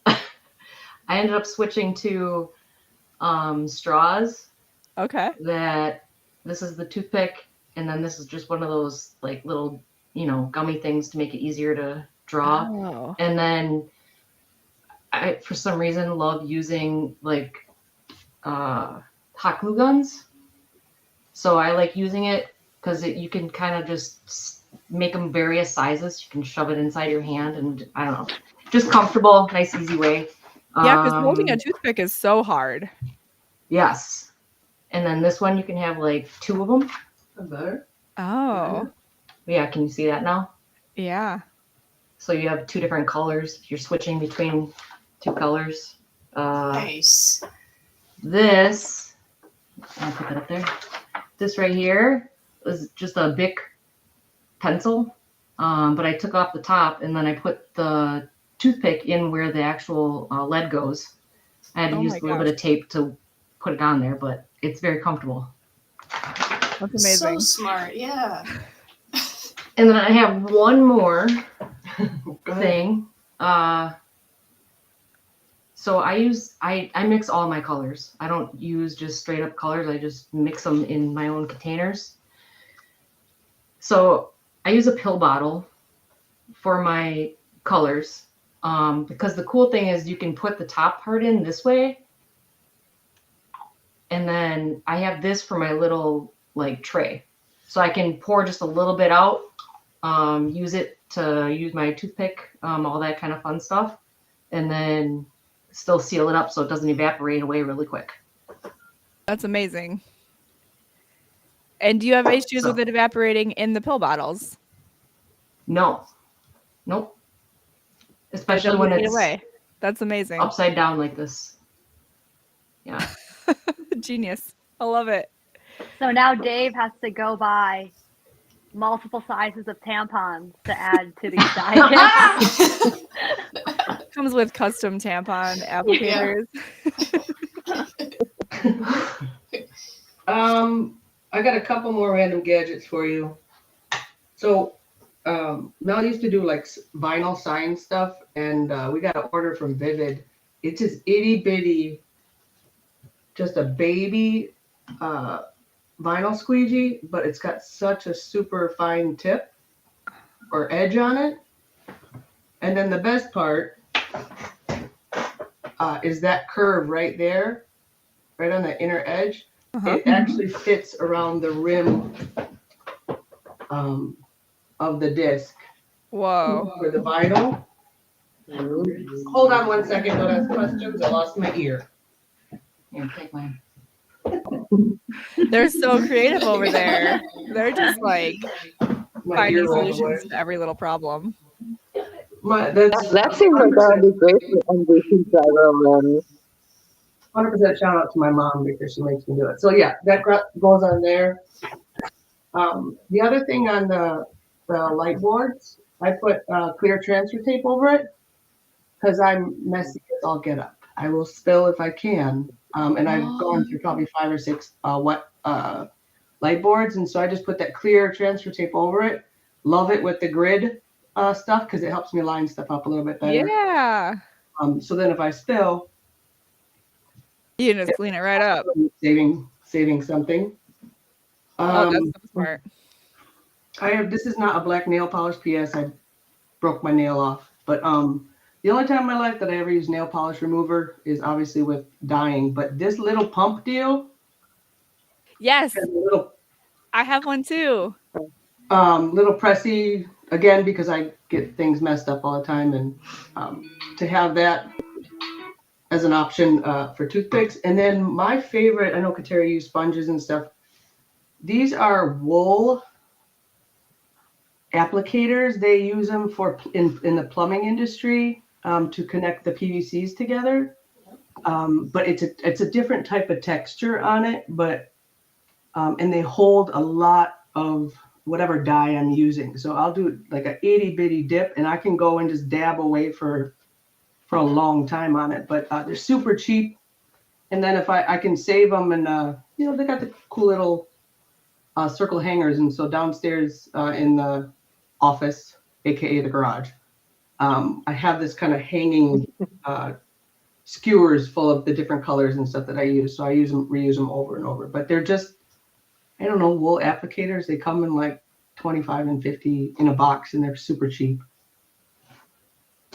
then I ended up switching to straws. Okay. That this is the toothpick, and then this is just one of those like little, gummy things to make it easier to draw. Oh. And then I, for some reason, love using like hot glue guns. So I like using it because you can kind of just make them various sizes. You can shove it inside your hand, and I don't know, just comfortable, nice, easy way. Yeah, because holding a toothpick is so hard. Yes. And then this one, you can have like 2 of them. Better. Oh. Yeah, can you see that now? Yeah. So you have 2 different colors. You're switching between 2 colors. Nice. This, I'll put that up there. This right here is just a Bic pencil, but I took off the top and then I put the toothpick in where the actual lead goes. I had to use a little bit of tape to put it on there, but it's very comfortable. That's amazing. So smart, yeah. And then I have one more thing. So I mix all my colors. I don't use just straight up colors. I just mix them in my own containers. So I use a pill bottle for my colors, because the cool thing is you can put the top part in this way. And then I have this for my little like tray. So I can pour just a little bit out, use it to use my toothpick, all that kind of fun stuff. And then still seal it up so it doesn't evaporate away really quick. That's amazing. And do you have issues with it evaporating in the pill bottles? No. Nope. Especially when it's away. That's amazing. Upside down like this. Yeah. Genius. I love it. So now Dave has to go buy multiple sizes of tampons to add to these diets. Comes with custom tampon applicators. I got a couple more random gadgets for you. So, Mel used to do like vinyl sign stuff, and we got an order from Vivid. It's this itty bitty, just a baby vinyl squeegee, but it's got such a super fine tip or edge on it. And then the best part is that curve right there, right on the inner edge. It actually fits around the rim of the disc. Whoa. For the vinyl. Hold on one second, don't ask questions. I lost my ear. Here, take mine. They're so creative over there. They're just like My finding ear rolled away. solutions to every little problem. That seems like that would be great for NBC travel. 100% shout out to my mom because she makes me do it. So yeah, that goes on there. The other thing on the light boards, I put clear transfer tape over it because I'm messy as all get up. I will spill if I can. And I've gone through probably 5 or 6 wet light boards. And so I just put that clear transfer tape over it. Love it with the grid stuff because it helps me line stuff up a little bit better. Yeah. So then if I spill, You can just clean it right up. Saving something. Oh, that's so smart. This is not a black nail polish. PS, I broke my nail off. But the only time in my life that I ever use nail polish remover is obviously with dyeing. But this little pump deal. Yes. I have one too. Little pressy, again, because I get things messed up all the time. And to have that as an option for toothpicks. And then my favorite, I know Kateri used sponges and stuff. These are wool applicators. They use them for in the plumbing industry to connect the PVCs together. But it's a different type of texture on it, but and they hold a lot of whatever dye I'm using. So I'll do like a itty bitty dip, and I can go and just dab away for a long time on it. But they're super cheap. And then if I can save them, and they got the cool little circle hangers. And so downstairs in the office, aka the garage, I have this kind of hanging skewers full of the different colors and stuff that I use. So I reuse them over and over. But they're just, I don't know, wool applicators. They come in like 25 and 50 in a box, and they're super cheap.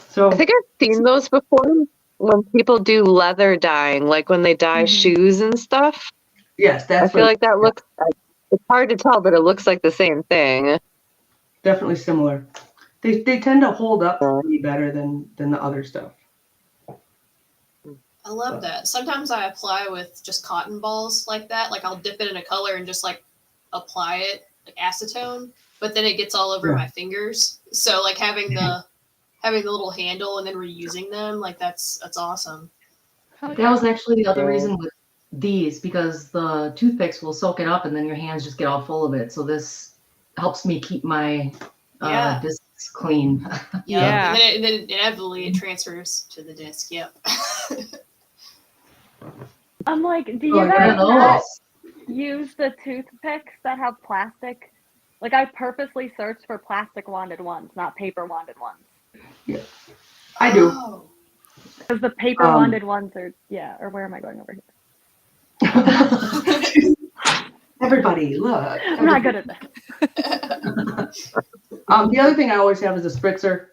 So I think I've seen those before when people do leather dyeing, like when they dye shoes and stuff. yes, I feel like that looks, it's hard to tell, but it looks like the same thing. definitely similar. They tend to hold up way better than the other stuff. I love that. Sometimes I apply with just cotton balls like that. Like I'll dip it in a color and just like apply it like acetone, but then it gets all over my fingers. So like having the little handle and then reusing them, like that's awesome. That was actually the other reason with these, because the toothpicks will soak it up and then your hands just get all full of it. So this helps me keep my discs clean. Yeah. And then inevitably it transfers to the disc. Yep. I'm like, do you guys those. not use the toothpicks that have plastic? Like I purposely searched for plastic wanded ones, not paper wanded ones. Yeah, I do. Oh. Because the paper wanded ones are, or where am I going over here? Everybody, look. I'm not good at this. The other thing I always have is a spritzer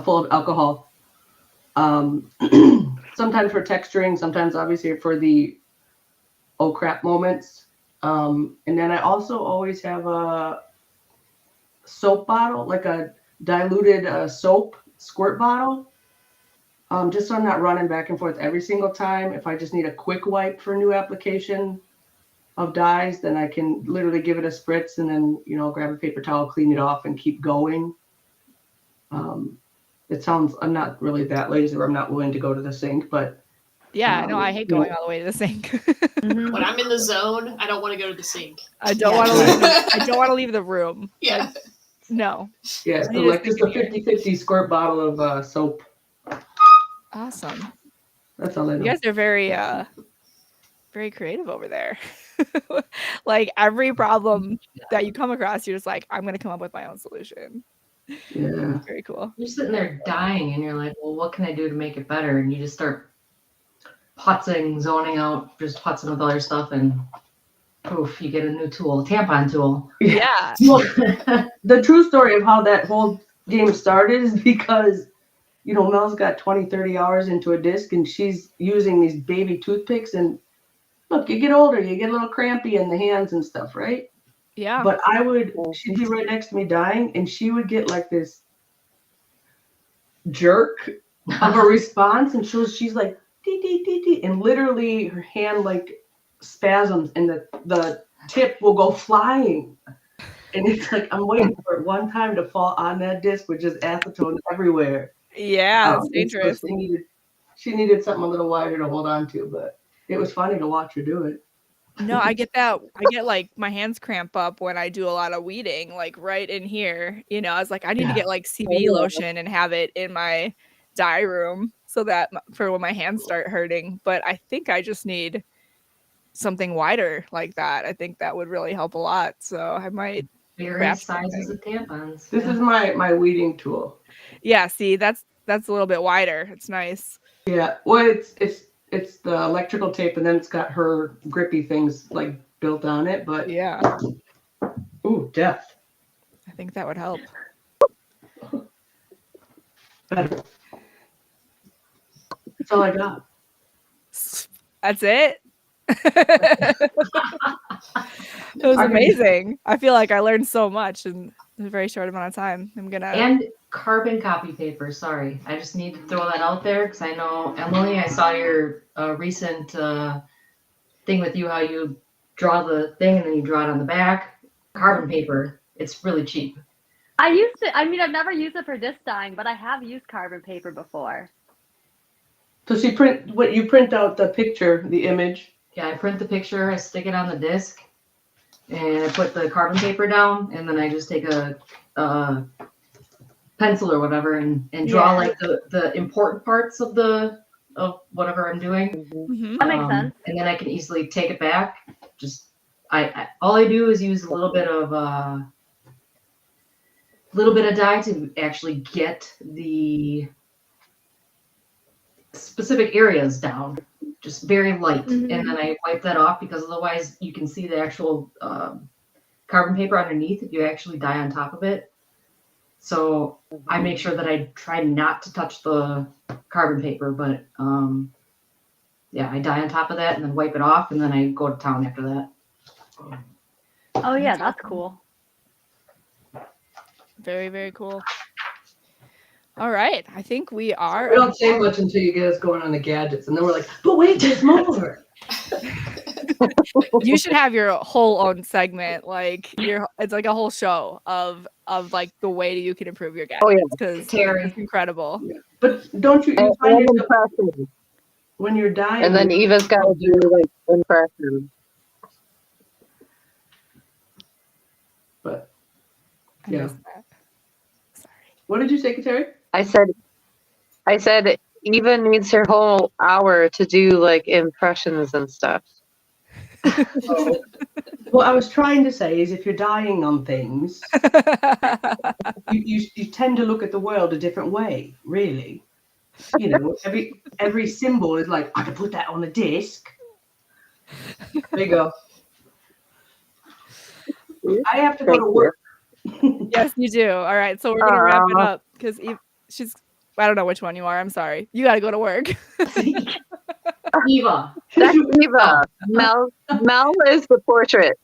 full of alcohol. Sometimes for texturing, sometimes obviously for the oh crap moments. And then I also always have a soap bottle, like a diluted soap squirt bottle. Just so I'm not running back and forth every single time. If I just need a quick wipe for a new application of dyes, then I can literally give it a spritz and then, grab a paper towel, clean it off, and keep going. It sounds, I'm not really that lazy, or I'm not willing to go to the sink, but Yeah, no, I hate going all the way to the sink. When I'm in the zone, I don't want to go to the sink. I don't want to leave. I don't want to leave the room. Yeah. Like, no. yeah, so like just a 50-50 squirt bottle of soap. Awesome. That's all I know. You guys are very creative over there. Like every problem that you come across, you're just like, I'm going to come up with my own solution. Yeah. Very cool. You're sitting there dying and you're like, well, what can I do to make it better? And you just start putzing, zoning out, just putzing with other stuff, and poof, you get a new tool, a tampon tool. Yeah. The true story of how that whole game started is because, Mel's got 20, 30 hours into a disc, and she's using these baby toothpicks. And look, you get older, you get a little crampy in the hands and stuff, right? Yeah. But she'd be right next to me dying, and she would get like this jerk of a response, and she's like, dee, dee, dee, dee, and literally her hand like spasms, and the tip will go flying. And it's like, I'm waiting for it one time to fall on that disc with just acetone everywhere. Yeah, it's dangerous. So she needed something a little wider to hold on to, but it was funny to watch her do it. No, I get that. I get like my hands cramp up when I do a lot of weeding, like right in here. I was like, I need to get like CBD lotion and have it in my dye room so that for when my hands start hurting. But I think I just need something wider like that. I think that would really help a lot. So I might. Various sizes of tampons. This is my weeding tool. Yeah, see, that's a little bit wider. It's nice. Yeah, well, it's the electrical tape, and then it's got her grippy things like built on it. But yeah, ooh, death. I think that would help. Better. That's all I got. That's it. It was amazing. I feel like I learned so much in a very short amount of time. And carbon copy paper. Sorry, I just need to throw that out there because I know, Emily, I saw your recent thing with you, how you draw the thing and then you draw it on the back. Carbon paper. It's really cheap. I've never used it for disc dyeing, but I have used carbon paper before. So you print out the picture, the image. Yeah, I print the picture, I stick it on the disc, and I put the carbon paper down, and then I just take a pencil or whatever and draw Yeah. like the important parts of whatever I'm doing. Mm-hmm. That makes sense. And then I can easily take it back. Just all I do is use a little bit of dye to actually get the specific areas down, just very light. Mhm. And then I wipe that off because otherwise you can see the actual carbon paper underneath if you actually dye on top of it. So I make sure that I try not to touch the carbon paper, but yeah, I dye on top of that and then wipe it off, and then I go to town after that. Oh yeah, that's cool. Very, very cool. All right. I think we are. We don't say much until you get us going on the gadgets, and then we're like, but wait, there's more. You should have your whole own segment. Like it's like a whole show of like the way that you can improve your gadgets. Oh, yeah. Because Terry. it's incredible. But don't you And find it impressions. when you're dying? And then Eva's got to do like impressions. But I Yeah. missed that. Sorry. what did you say, Kateri? I said Eva needs her whole hour to do like impressions and stuff. Oh. What I was trying to say is, if you're dying on things, you tend to look at the world a different way. Really, you know, every symbol is like, I can put that on a disc. There you go. I have to go Thank to work. Yes, you do. All right. So we're gonna wrap it up because she's. I don't know which one you are. I'm sorry. You got to go to work. Eva. That's Eva. Mel is the portrait.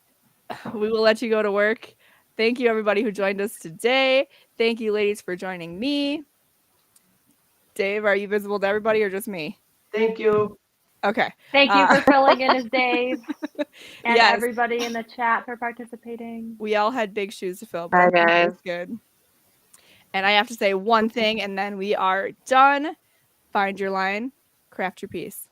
We will let you go to work. Thank you, everybody who joined us today. Thank you, ladies, for joining me. Dave, are you visible to everybody or just me? Thank you. Okay. Thank you for filling in as Dave, and Yes. everybody in the chat for participating. We all had big shoes to fill, but Bye, I think it guys. was good. And I have to say one thing, and then we are done. Find your line, craft your piece.